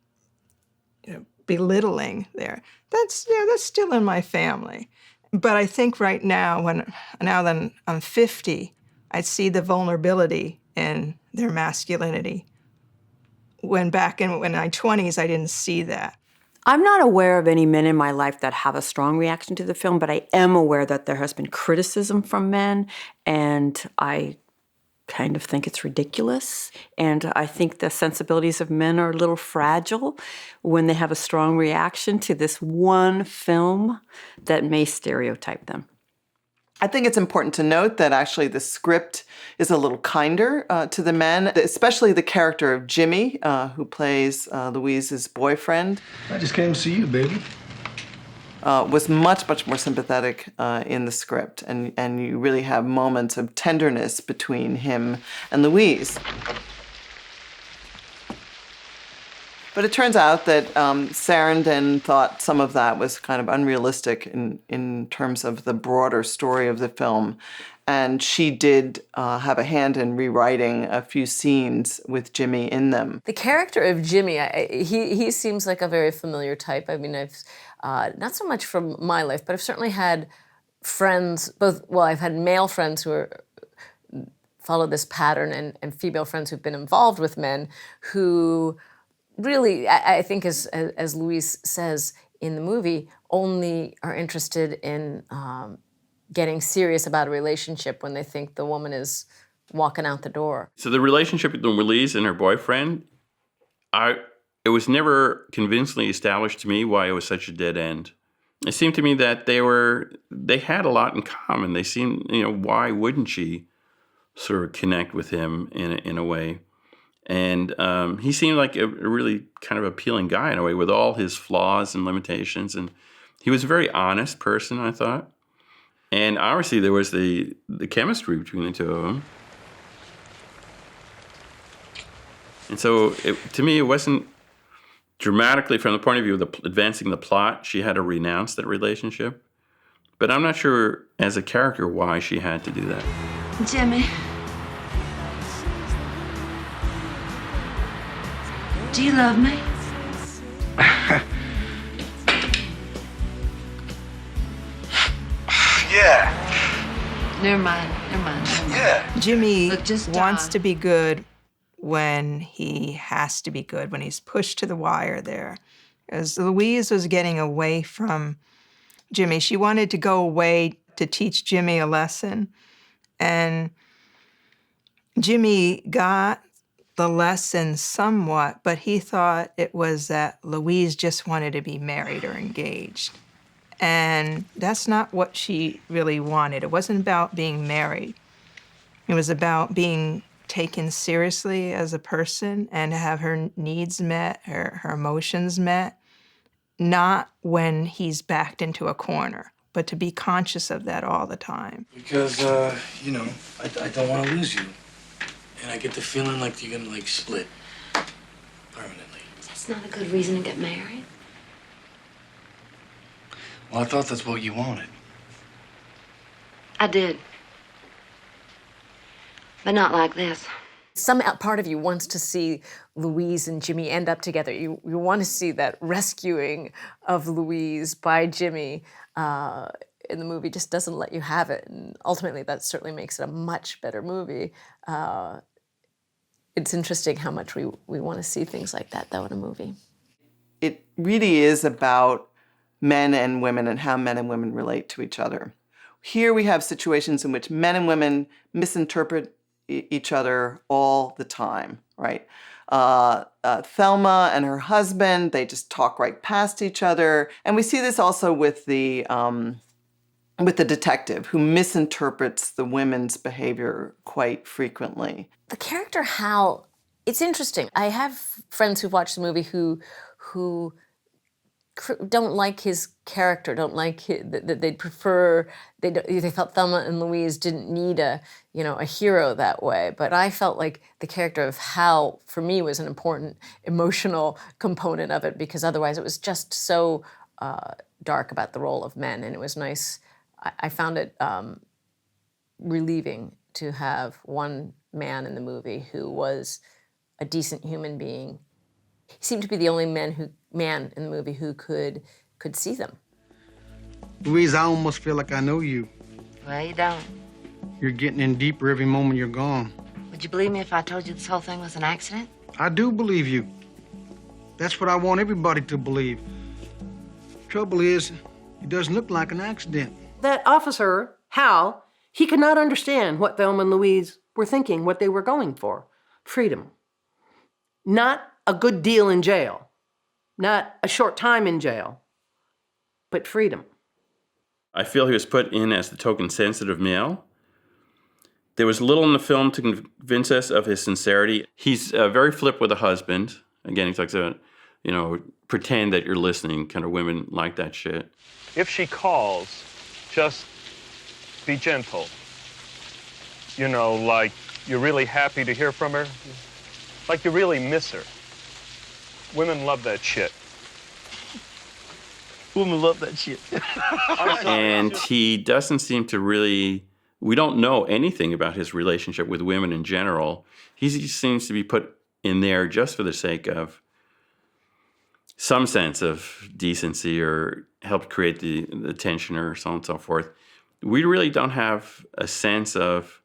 belittling there. That's still in my family. But I think right now, now that I'm 50, I see the vulnerability in their masculinity. When back in my 20s, I didn't see that. I'm not aware of any men in my life that have a strong reaction to the film, but I am aware that there has been criticism from men, and I kind of think it's ridiculous. And I think the sensibilities of men are a little fragile when they have a strong reaction to this one film that may stereotype them. I think it's important to note that actually the script is a little kinder to the men, especially the character of Jimmy, who plays Louise's boyfriend. I just came to see you, baby. Was much more sympathetic in the script, and you really have moments of tenderness between him and Louise. But it turns out that Sarandon thought some of that was kind of unrealistic in terms of the broader story of the film. And she did have a hand in rewriting a few scenes with Jimmy in them. The character of Jimmy, he seems like a very familiar type. I mean, I've not so much from my life, but I've certainly had friends, I've had male friends who follow this pattern and female friends who've been involved with men who really, I think as Louise says in the movie, only are interested in getting serious about a relationship when they think the woman is walking out the door. So the relationship between Louise and her boyfriend, it was never convincingly established to me why it was such a dead end. It seemed to me that they had a lot in common. They seemed, why wouldn't she sort of connect with him in a way? And he seemed like a really kind of appealing guy in a way, with all his flaws and limitations. And he was a very honest person, I thought. And obviously there was the chemistry between the two of them. And so to me, it wasn't dramatically, from the point of view of advancing the plot, she had to renounce that relationship. But I'm not sure as a character why she had to do that. Jimmy. Do you love me? Yeah. Never mind. Yeah. Jimmy wants to be good when he has to be good, when he's pushed to the wire there. As Louise was getting away from Jimmy, she wanted to go away to teach Jimmy a lesson. And Jimmy got the lesson somewhat, but he thought it was that Louise just wanted to be married or engaged. And that's not what she really wanted. It wasn't about being married. It was about being taken seriously as a person and to have her needs met, her emotions met, not when he's backed into a corner, but to be conscious of that all the time. Because, I don't want to lose you. And I get the feeling like you're gonna, split permanently. That's not a good reason to get married. Well, I thought that's what you wanted. I did. But not like this. Some part of you wants to see Louise and Jimmy end up together. You want to see that rescuing of Louise by Jimmy in the movie just doesn't let you have it. And ultimately, that certainly makes it a much better movie. It's interesting how much we want to see things like that, though, in a movie. It really is about men and women and how men and women relate to each other. Here we have situations in which men and women misinterpret each other all the time, right? Thelma and her husband, they just talk right past each other. And we see this also with the detective who misinterprets the women's behavior quite frequently. The character Hal, it's interesting. I have friends who've watched the movie who don't like his character, don't like that they'd prefer, they felt Thelma and Louise didn't need a hero that way. But I felt like the character of Hal, for me, was an important emotional component of it, because otherwise it was just so dark about the role of men, and it was nice. I found it relieving to have one man in the movie who was a decent human being. He seemed to be the only man in the movie who could see them. Louise, I almost feel like I know you. Well, you don't. You're getting in deeper every moment you're gone. Would you believe me if I told you this whole thing was an accident? I do believe you. That's what I want everybody to believe. Trouble is, it doesn't look like an accident. That officer, Hal, he could not understand what Thelma and Louise were thinking, what they were going for. Freedom. Not a good deal in jail. Not a short time in jail. But freedom. I feel he was put in as the token sensitive male. There was little in the film to convince us of his sincerity. He's very flip with a husband. Again, he talks about, pretend that you're listening. Kind of women like that shit. If she calls, just be gentle. Like you're really happy to hear from her. Like you really miss her. Women love that shit. Women love that shit. And he doesn't seem to really... We don't know anything about his relationship with women in general. He seems to be put in there just for the sake of some sense of decency or help create the tension or so on and so forth. We really don't have a sense of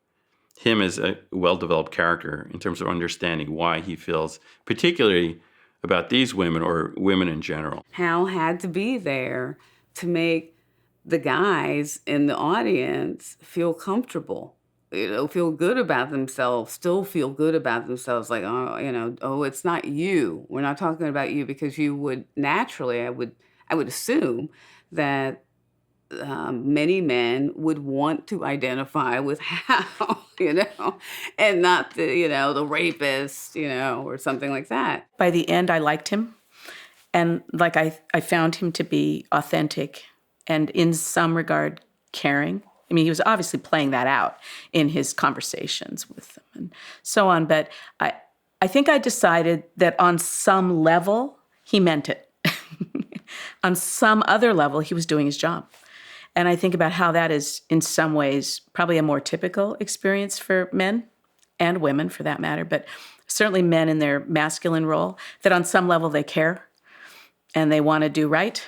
him as a well-developed character in terms of understanding why he feels particularly about these women or women in general. Hal had to be there to make the guys in the audience feel comfortable, feel good about themselves, still feel good about themselves. Like, oh, it's not you. We're not talking about you, because you would naturally, I would assume that many men would want to identify with Hal, and not the rapist, or something like that. By the end, I liked him. And I found him to be authentic and in some regard caring. I mean, he was obviously playing that out in his conversations with them and so on. But I think I decided that on some level, he meant it. On some other level, he was doing his job. And I think about how that is, in some ways, probably a more typical experience for men and women, for that matter, but certainly men in their masculine role, that on some level they care and they want to do right.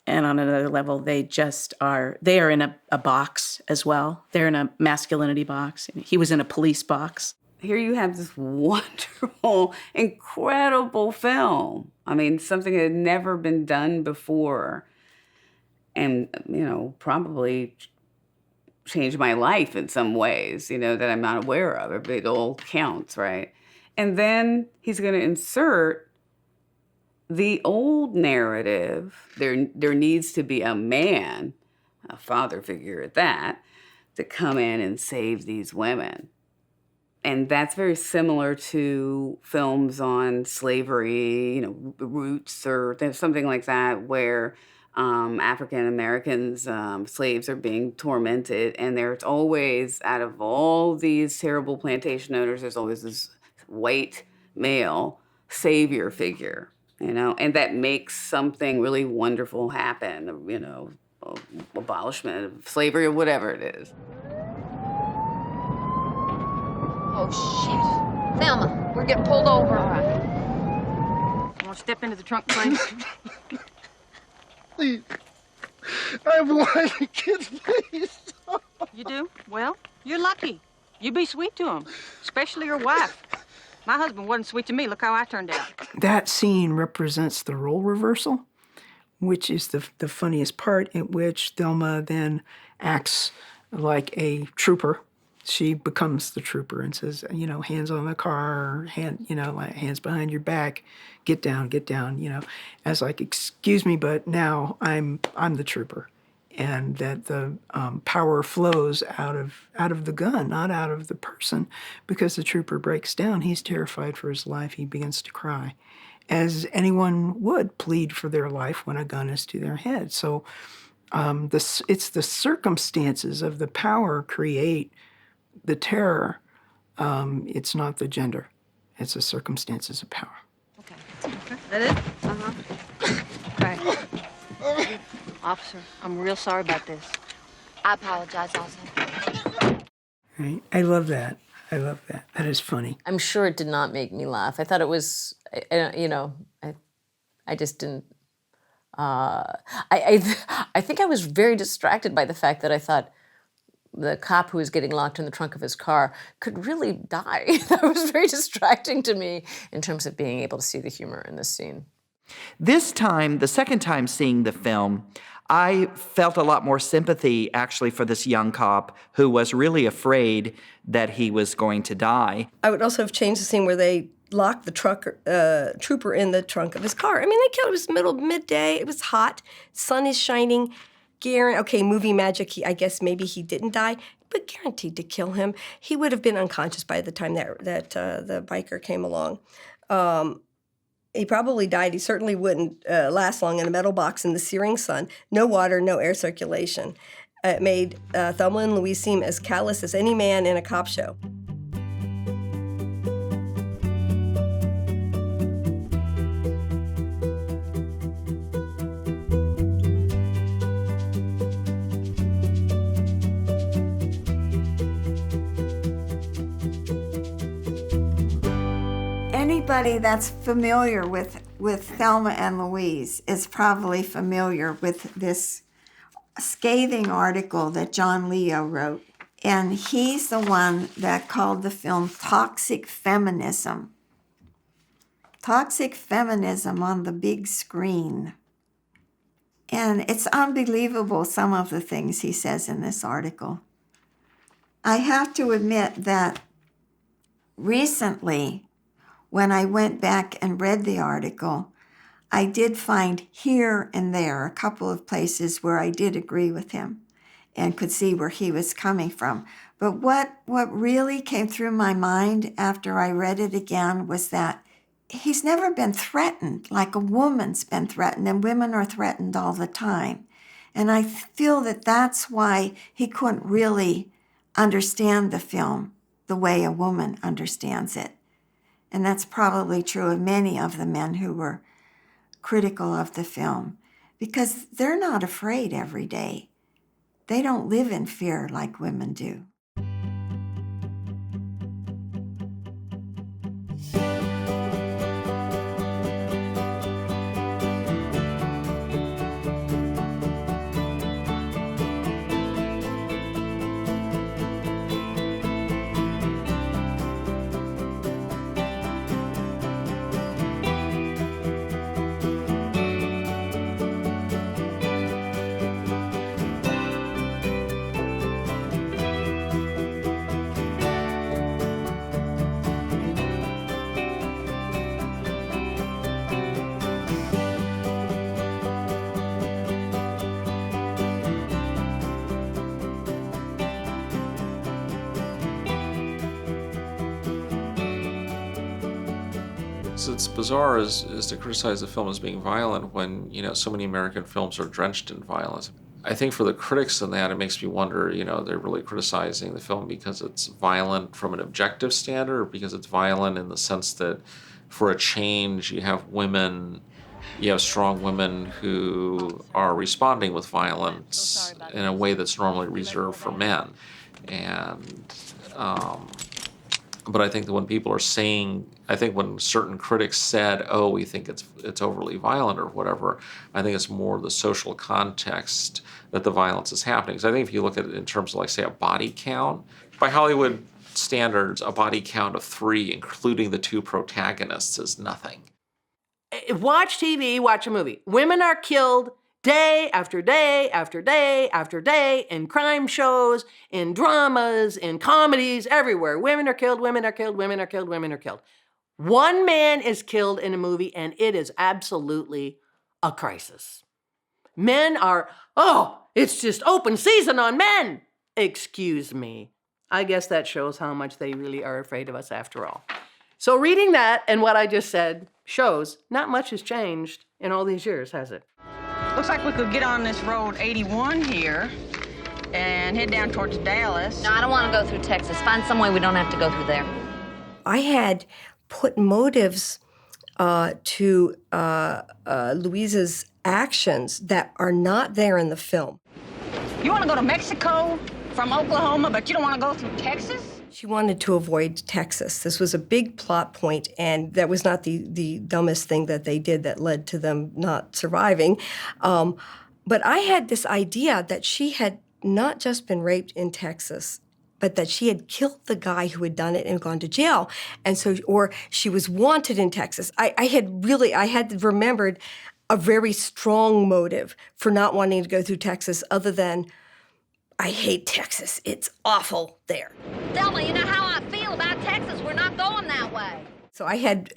And on another level, they are in a box as well. They're in a masculinity box. He was in a police box. Here you have this wonderful, incredible film. I mean, something that had never been done before. And, probably changed my life in some ways, that I'm not aware of. But it all counts, right? And then he's going to insert the old narrative. There needs to be a man, a father figure at that, to come in and save these women. And that's very similar to films on slavery, Roots or something like that, where African Americans, slaves, are being tormented. And there's always, out of all these terrible plantation owners, there's always this white male savior figure, and that makes something really wonderful happen, abolishment of slavery or whatever it is. Oh, shit. Thelma, we're getting pulled over. All right. You want to step into the trunk, please? Please. I have one of the kids, please. You do? Well, you're lucky. You be sweet to him, especially your wife. My husband wasn't sweet to me. Look how I turned out. That scene represents the role reversal, which is the funniest part, in which Thelma then acts like a trooper. She becomes the trooper and says, hands on the car, hands behind your back, get down, as like, excuse me, but now I'm the trooper. And that the power flows out of the gun, not out of the person, because the trooper breaks down. He's terrified for his life. He begins to cry, as anyone would plead for their life when a gun is to their head. So it's the circumstances of the power create the terror. It's not the gender. It's the circumstances of power. Okay. That it? Uh-huh. Okay. Officer, I'm real sorry about this. I apologize also. Right? I love that. I love that. That is funny. I'm sure it did not make me laugh. I thought it was, I just didn't. I think I was very distracted by the fact that I thought the cop who was getting locked in the trunk of his car could really die. That was very distracting to me in terms of being able to see the humor in this scene. This time, the second time seeing the film, I felt a lot more sympathy actually for this young cop who was really afraid that he was going to die. I would also have changed the scene where they locked the trooper in the trunk of his car. I mean, they killed him. It was midday. It was hot. Sun is shining. Okay, movie magic. I guess maybe he didn't die, but guaranteed to kill him. He would have been unconscious by the time that the biker came along. He probably died. He certainly wouldn't last long in a metal box in the searing sun. No water, no air circulation. It made Thelma and Louise seem as callous as any man in a cop show. Anybody that's familiar with Thelma and Louise is probably familiar with this scathing article that John Leo wrote. And he's the one that called the film toxic feminism. Toxic feminism on the big screen. And it's unbelievable, some of the things he says in this article. I have to admit that recently, when I went back and read the article, I did find here and there a couple of places where I did agree with him and could see where he was coming from. But what really came through my mind after I read it again was that he's never been threatened like a woman's been threatened, and women are threatened all the time. And I feel that that's why he couldn't really understand the film the way a woman understands it. And that's probably true of many of the men who were critical of the film, because they're not afraid every day. They don't live in fear like women do. It's bizarre is to criticize the film as being violent when, so many American films are drenched in violence. I think for the critics in that, it makes me wonder, they're really criticizing the film because it's violent from an objective standard, or because it's violent in the sense that for a change you have strong women who are responding with violence in a way that's normally reserved for men. But I think that when people are saying, when certain critics said, "Oh, we think it's overly violent" or whatever, I think it's more the social context that the violence is happening. Because I think if you look at it in terms of, say, a body count, by Hollywood standards, a body count of 3, including the 2 protagonists, is nothing. Watch TV, watch a movie. Women are killed day after day after day after day in crime shows, in dramas, in comedies, everywhere. Women are killed, women are killed, women are killed, women are killed. One man is killed in a movie, and it is absolutely a crisis. Men are, it's just open season on men. Excuse me. I guess that shows how much they really are afraid of us after all. So reading that and what I just said shows not much has changed in all these years, has it? Looks like we could get on this road 81 here and head down towards Dallas. No, I don't want to go through Texas. Find some way we don't have to go through there. I had put motives to Louise's actions that are not there in the film. You want to go to Mexico from Oklahoma, but you don't want to go through Texas? She wanted to avoid Texas. This was a big plot point, and that was not the dumbest thing that they did that led to them not surviving. But I had this idea that she had not just been raped in Texas, but that she had killed the guy who had done it and gone to jail. And so, or she was wanted in Texas. I had remembered a very strong motive for not wanting to go through Texas other than, I hate Texas. It's awful there. Thelma, you know how I feel about Texas. We're not going that way. So I had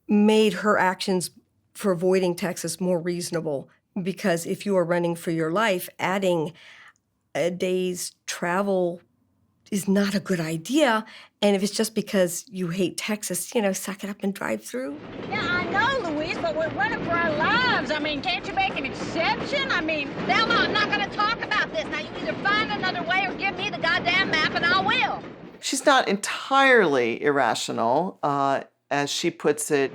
made her actions for avoiding Texas more reasonable, because if you are running for your life, adding a day's travel is not a good idea. And if it's just because you hate Texas, suck it up and drive through. Yeah, I know, Louise, but we're running for our lives. I mean, can't you make an exception? I mean, Thelma, I'm not going to talk about this. Now, you either find another way or give me the goddamn map and I will. She's not entirely irrational, as she puts it.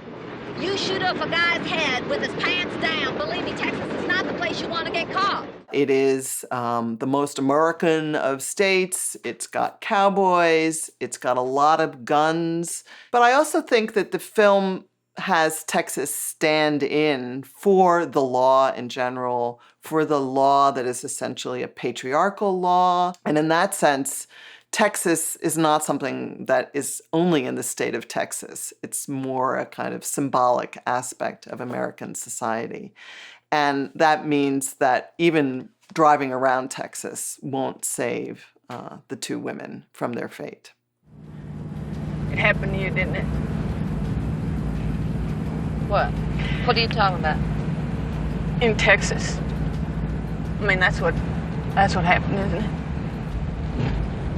You shoot off a guy's head with his pants down. Believe me, Texas is not the place you want to get caught. It is the most American of states. It's got cowboys. It's got a lot of guns. But I also think that the film has Texas stand in for the law in general, for the law that is essentially a patriarchal law. And in that sense, Texas is not something that is only in the state of Texas. It's more a kind of symbolic aspect of American society. And that means that even driving around Texas won't save the two women from their fate. it happened to you, didn't it? What? What are you talking about? In Texas. I mean, that's what happened, isn't it?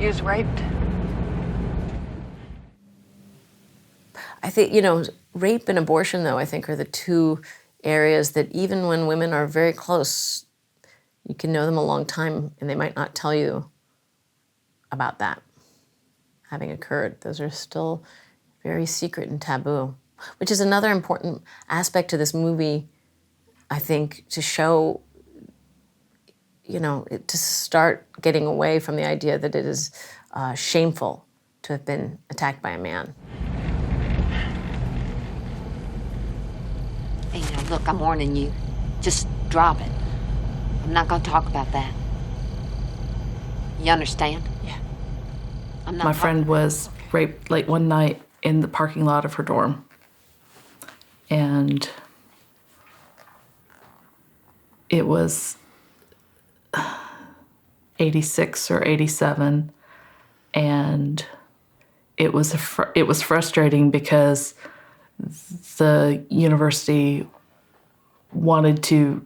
You was raped. I think, rape and abortion, though, I think are the two areas that even when women are very close, you can know them a long time and they might not tell you about that having occurred. Those are still very secret and taboo, which is another important aspect to this movie, I think, to show, to start getting away from the idea that it is shameful to have been attacked by a man. Hey, look, I'm warning you. Just drop it. I'm not gonna talk about that. You understand? Yeah. I'm not. My friend was raped late one night in the parking lot of her dorm. And it was 86 or 87, and it was frustrating because the university wanted to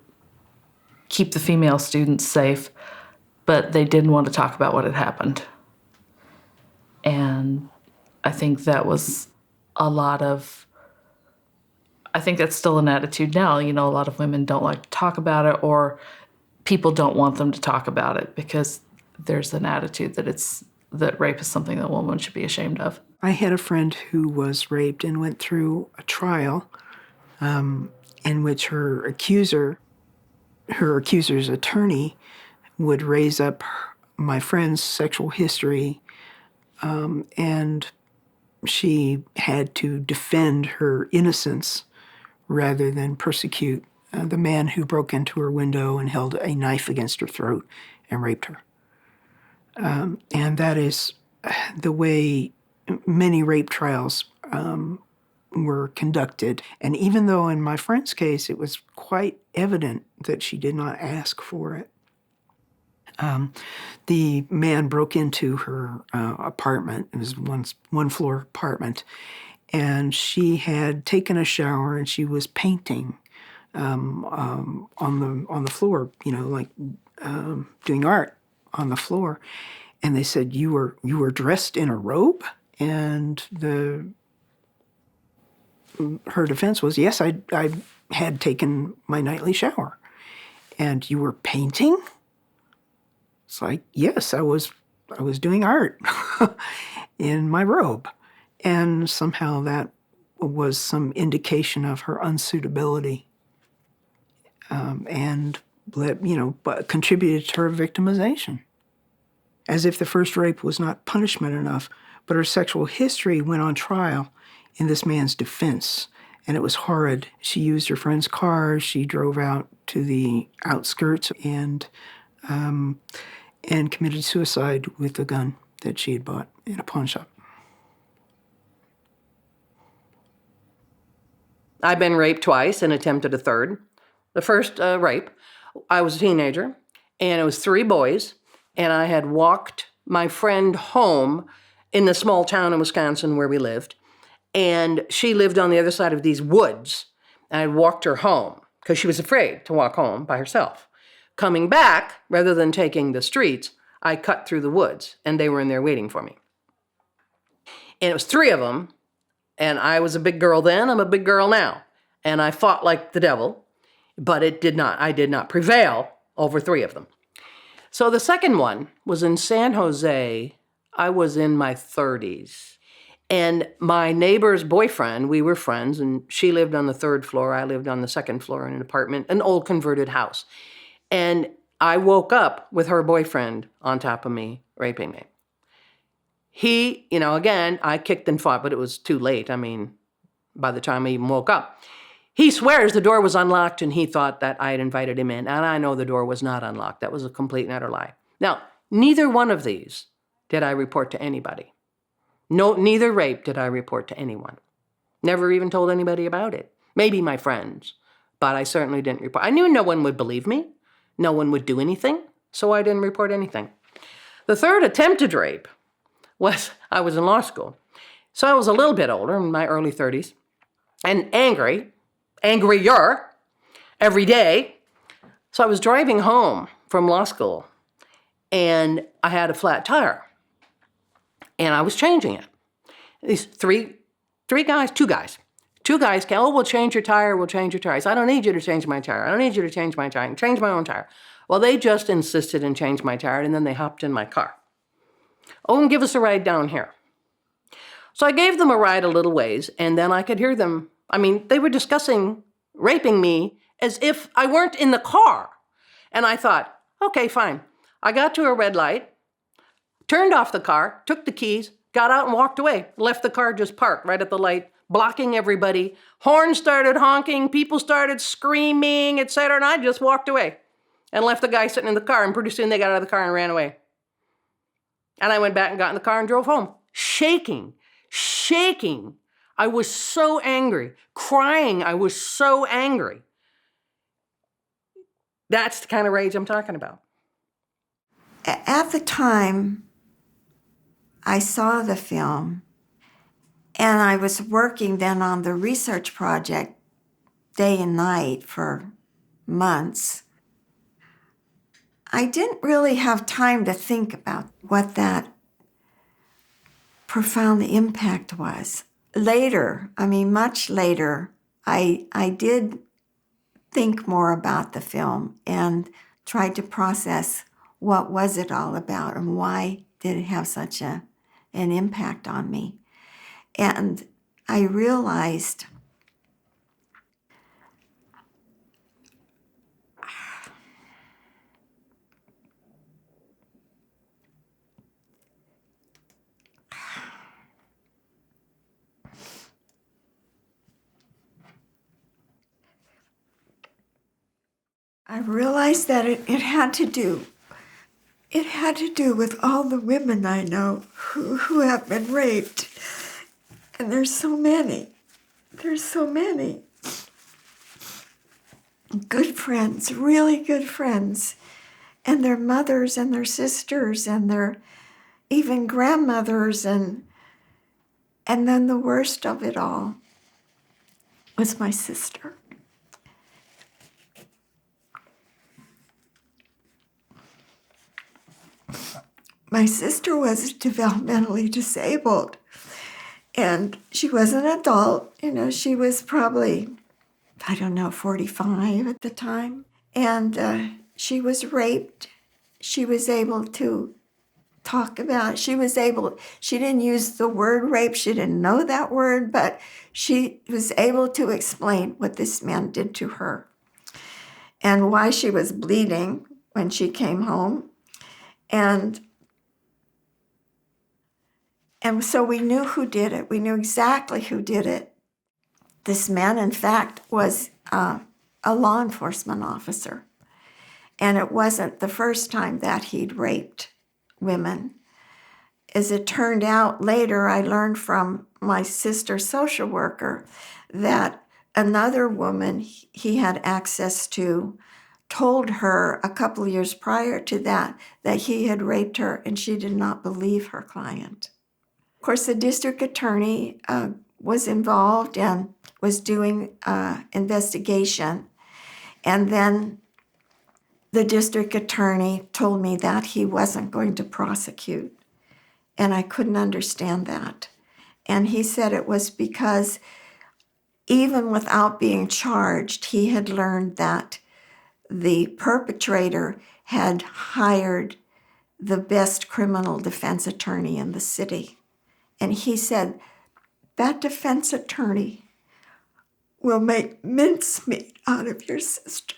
keep the female students safe, but they didn't want to talk about what had happened. And I think that was I think that's still an attitude now. A lot of women don't like to talk about it, or people don't want them to talk about it because there's an attitude that rape is something that a woman should be ashamed of. I had a friend who was raped and went through a trial in which her accuser's attorney would raise up my friend's sexual history, and she had to defend her innocence rather than persecute the man who broke into her window and held a knife against her throat and raped her. And that is the way many rape trials were conducted. And even though in my friend's case it was quite evident that she did not ask for it, the man broke into her apartment. It was one-floor apartment, and she had taken a shower and she was painting on the floor, doing art on the floor. And they said, you were dressed in a robe? And her defense was, yes, I had taken my nightly shower. And you were painting? It's like, yes, I was doing art in my robe. And somehow that was some indication of her unsuitability. and but contributed to her victimization. As if the first rape was not punishment enough, but her sexual history went on trial in this man's defense, and it was horrid. She used her friend's car. She drove out to the outskirts and committed suicide with a gun that she had bought in a pawn shop. I've been raped twice and attempted a third. The first rape, I was a teenager, and it was 3 boys, and I had walked my friend home in the small town in Wisconsin where we lived, and she lived on the other side of these woods, and I walked her home because she was afraid to walk home by herself. Coming back, rather than taking the streets, I cut through the woods, and they were in there waiting for me. And it was 3 of them, and I was a big girl then, I'm a big girl now, and I fought like the devil, but I did not prevail over 3 of them. So the second one was in San Jose. I was in my 30s. And my neighbor's boyfriend, we were friends, and she lived on the 3rd floor. I lived on the 2nd floor in an apartment, an old converted house. And I woke up with her boyfriend on top of me, raping me. He, again, I kicked and fought, but it was too late. I mean, by the time I even woke up. He swears the door was unlocked and he thought that I had invited him in. And I know the door was not unlocked. That was a complete and utter lie. Now, neither one of these did I report to anybody. No, neither rape did I report to anyone. Never even told anybody about it. Maybe my friends, but I certainly didn't report. I knew no one would believe me. No one would do anything, so I didn't report anything. The third attempted rape was, I was in law school. So I was a little bit older, in my early 30s, and angrier every day. So I was driving home from law school, and I had a flat tire, and I was changing it. These two guys came, we'll change your tire. I said, I don't need you to change my tire. Change my own tire. Well, they just insisted and changed my tire, and then they hopped in my car. Oh, and give us a ride down here. So I gave them a ride a little ways, and then I could hear them. I mean, they were discussing raping me as if I weren't in the car. And I thought, okay, fine. I got to a red light, turned off the car, took the keys, got out and walked away. Left the car just parked right at the light, blocking everybody. Horns started honking, people started screaming, etc. And I just walked away and left the guy sitting in the car. And pretty soon they got out of the car and ran away. And I went back and got in the car and drove home, shaking. I was so angry, crying. I was so angry. That's the kind of rage I'm talking about. At the time I saw the film, and I was working then on the research project day and night for months, I didn't really have time to think about what that profound impact was. Later, much later, I did think more about the film and tried to process what was it all about and why did it have such an impact on me. And I realized that it had to do with all the women I know who have been raped. And there's so many. Good friends, really good friends. And their mothers and their sisters and their even grandmothers. And then the worst of it all was my sister. My sister was developmentally disabled, and she was an adult. She was probably, 45 at the time. And she was raped. She was able to talk about it. She didn't use the word rape. She didn't know that word, but she was able to explain what this man did to her. and why she was bleeding when she came home. And so we knew who did it. We knew exactly who did it. This man, in fact, was a law enforcement officer. And it wasn't the first time that he'd raped women. As it turned out later, I learned from my sister social worker that another woman he had access to told her a couple years prior to that he had raped her, and she did not believe her client. Of course, the district attorney was involved and was doing investigation. And then the district attorney told me that he wasn't going to prosecute. And I couldn't understand that. And he said it was because even without being charged, he had learned that the perpetrator had hired the best criminal defense attorney in the city. And he said, that defense attorney will make mincemeat out of your sister.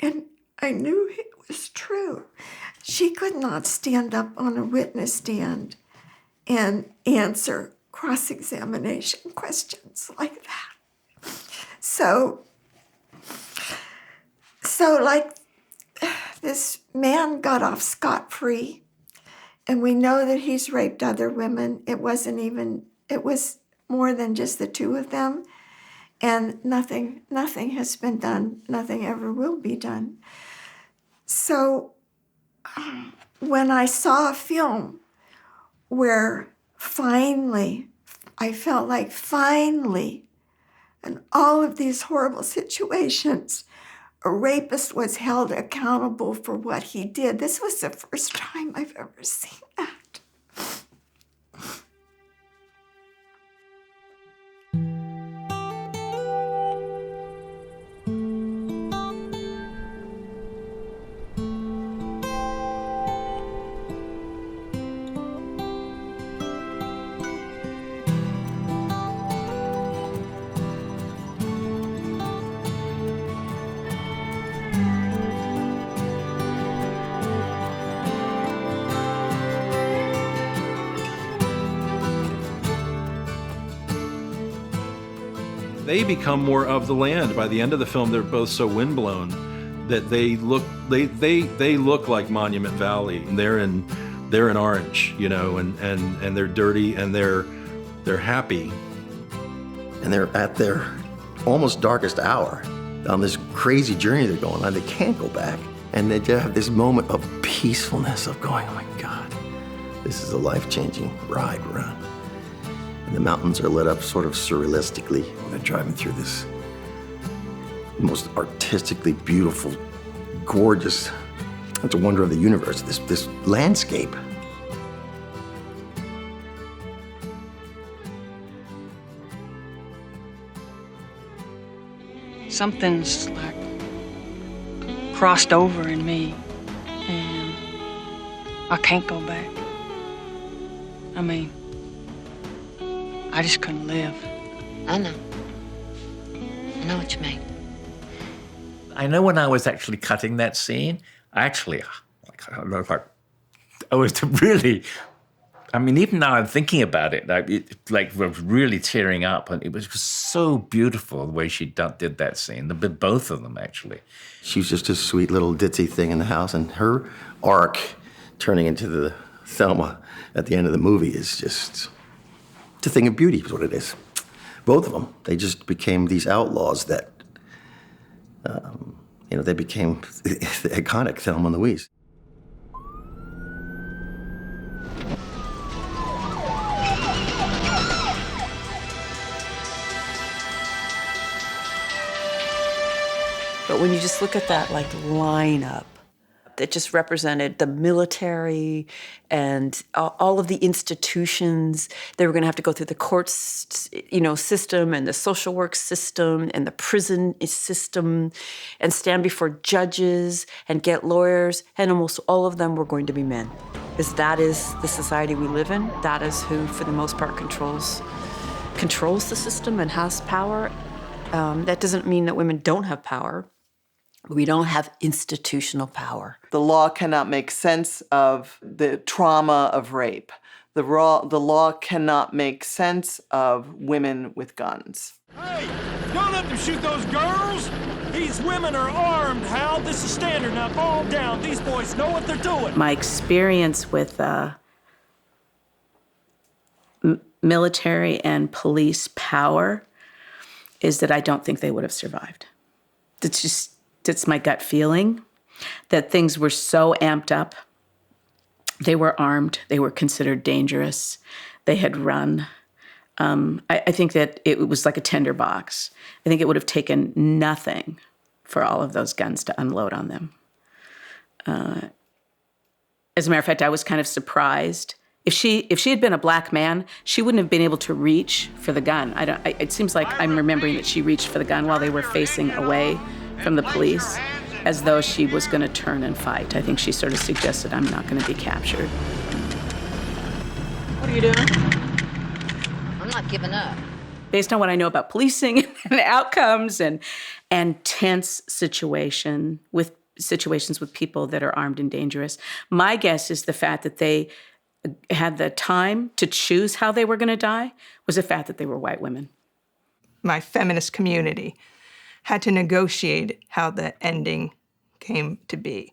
And I knew it was true. She could not stand up on a witness stand and answer cross-examination questions like that. So like, this man got off scot-free, and we know that he's raped other women. It was more than just the two of them, and nothing has been done. Nothing ever will be done. So when I saw a film where finally, I felt like finally, in all of these horrible situations, a rapist was held accountable for what he did. This was the first time I've ever seen that. They become more of the land. By the end of the film, they're both so windblown that they look like Monument Valley. And they're in orange, you know, and they're dirty and they're happy. And they're at their almost darkest hour on this crazy journey they're going on. They can't go back. And they just have this moment of peacefulness of going, oh my God, this is a life-changing ride we're on. And the mountains are lit up sort of surrealistically. They're driving through this most artistically beautiful, gorgeous, it's a wonder of the universe, this landscape. Something's like crossed over in me, and I can't go back. I mean, I just couldn't live. I know. I know what you mean. I know when I was actually cutting that scene, I was really, I mean, even now I'm thinking about it, it was really tearing up, and it was so beautiful the way she did that scene, both of them actually. She was just a sweet little ditzy thing in the house, and her arc turning into the Thelma at the end of the movie is just, it's a thing of beauty is what it is. Both of them, they just became these outlaws that, they became the iconic Thelma and Louise. But when you just look at that lineup, it just represented the military and all of the institutions. They were going to have to go through the courts, system and the social work system and the prison system and stand before judges and get lawyers. And almost all of them were going to be men. Because that is the society we live in. That is who, for the most part, controls the system and has power. That doesn't mean that women don't have power. We don't have institutional power. The law cannot make sense of the trauma of rape. The law cannot make sense of women with guns. Hey, don't let them shoot those girls! These women are armed, Hal. This is standard. Now fall down. These boys know what they're doing. My experience with military and police power is that I don't think they would have survived. That's my gut feeling, that things were so amped up. They were armed. They were considered dangerous. They had run. I think that it was like a tinderbox. I think it would have taken nothing for all of those guns to unload on them. As a matter of fact, I was kind of surprised. If she had been a black man, she wouldn't have been able to reach for the gun. It seems like I'm remembering that she reached for the gun while they were facing away from the police, as though she was going to turn and fight. I think she sort of suggested, I'm not going to be captured. What are you doing? I'm not giving up. Based on what I know about policing and outcomes and tense situations with people that are armed and dangerous, my guess is the fact that they had the time to choose how they were going to die was the fact that they were white women. My feminist community had to negotiate how the ending came to be.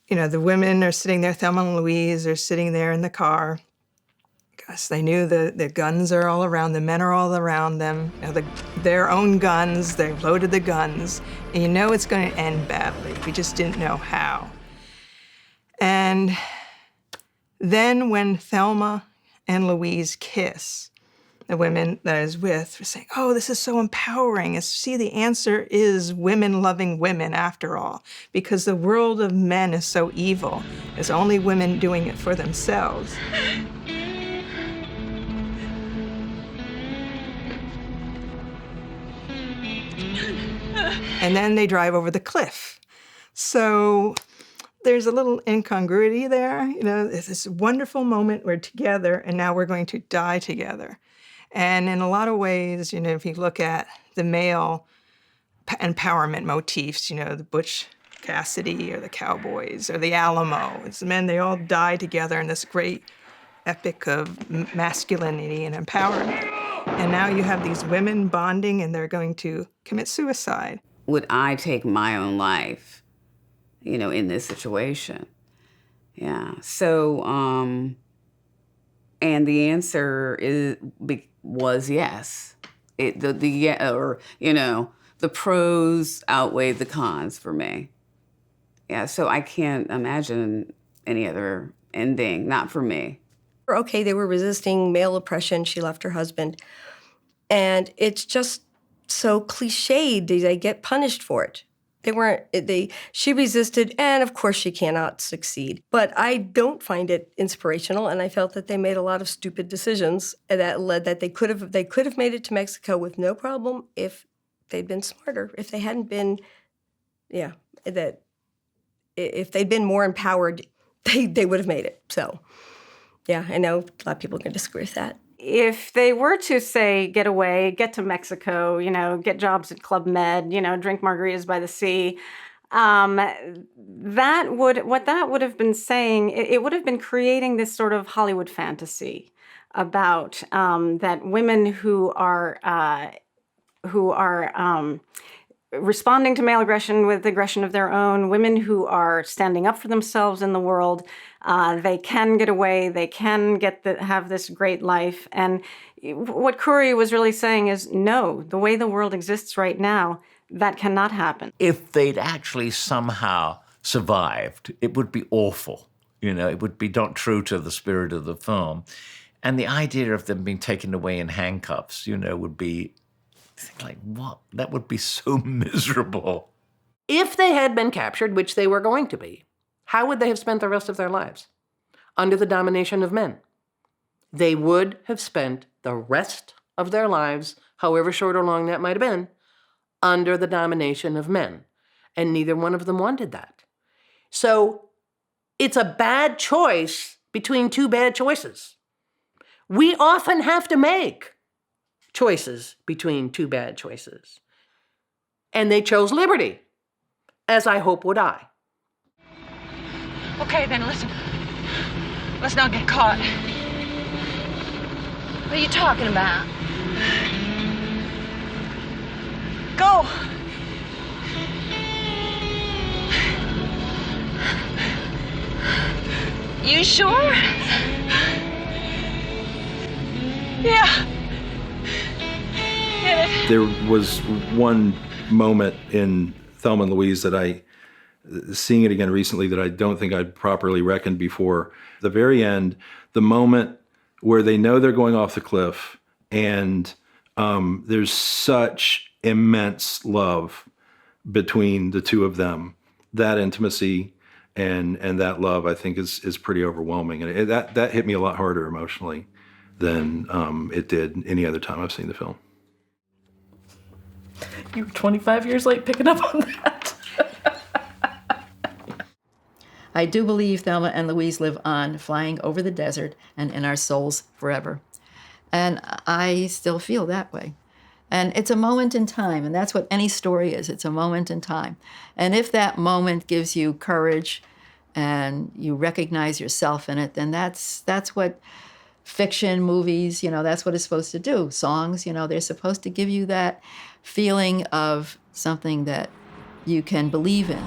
You know, the women are sitting there, Thelma and Louise are sitting there in the car. Because they knew the guns are all around, the men are all around them, you know, their own guns, they've loaded the guns, and you know it's going to end badly. We just didn't know how. And then when Thelma and Louise kiss, the women that I was with were saying, oh, this is so empowering. See, the answer is women loving women after all, because the world of men is so evil. There's only women doing it for themselves. And then they drive over the cliff. So there's a little incongruity there. You know, it's this wonderful moment, we're together, and now we're going to die together. And in a lot of ways, you know, if you look at the male empowerment motifs, you know, the Butch Cassidy or the Cowboys or the Alamo, it's the men, they all die together in this great epic of masculinity and empowerment. And now you have these women bonding and they're going to commit suicide. Would I take my own life, you know, in this situation? Yeah. So, and the answer was yes. The pros outweighed the cons for me. Yeah. So I can't imagine any other ending. Not for me. Okay, they were resisting male oppression. She left her husband. And it's just so cliched. They get punished for it. She resisted, and of course she cannot succeed. But I don't find it inspirational, and I felt that they made a lot of stupid decisions that led that they could have made it to Mexico with no problem if they'd been smarter. If they hadn't been, if they'd been more empowered, they would have made it. So, yeah, I know a lot of people are going to disagree with that. If they were to say, get away, get to Mexico, you know, get jobs at Club Med, you know, drink margaritas by the sea, that would have been saying, it would have been creating this sort of Hollywood fantasy about that women who are responding to male aggression with aggression of their own, women who are standing up for themselves in the world, they can get away, they can have this great life. And what Khouri was really saying is, no, the way the world exists right now, that cannot happen. If they'd actually somehow survived, it would be awful. You know, it would be not true to the spirit of the film. And the idea of them being taken away in handcuffs, you know, would be, like, what? That would be so miserable. If they had been captured, which they were going to be, how would they have spent the rest of their lives? Under the domination of men. They would have spent the rest of their lives, however short or long that might have been, under the domination of men. And neither one of them wanted that. So it's a bad choice between two bad choices. We often have to make choices between two bad choices. And they chose liberty as I hope would I. Okay, then listen. Let's not get caught. What are you talking about? Go! You sure? Yeah. Get it. There was one moment in Thelma and Louise that seeing it again recently, that I don't think I'd properly reckoned before. The very end, the moment where they know they're going off the cliff, and there's such immense love between the two of them. That intimacy and that love, I think, is pretty overwhelming. And that hit me a lot harder emotionally than it did any other time I've seen the film. You were 25 years late picking up on that. I do believe Thelma and Louise live on, flying over the desert and in our souls forever. And I still feel that way. And it's a moment in time, and that's what any story is. It's a moment in time. And if that moment gives you courage and you recognize yourself in it, then that's what fiction, movies, that's what it's supposed to do. Songs, they're supposed to give you that feeling of something that you can believe in.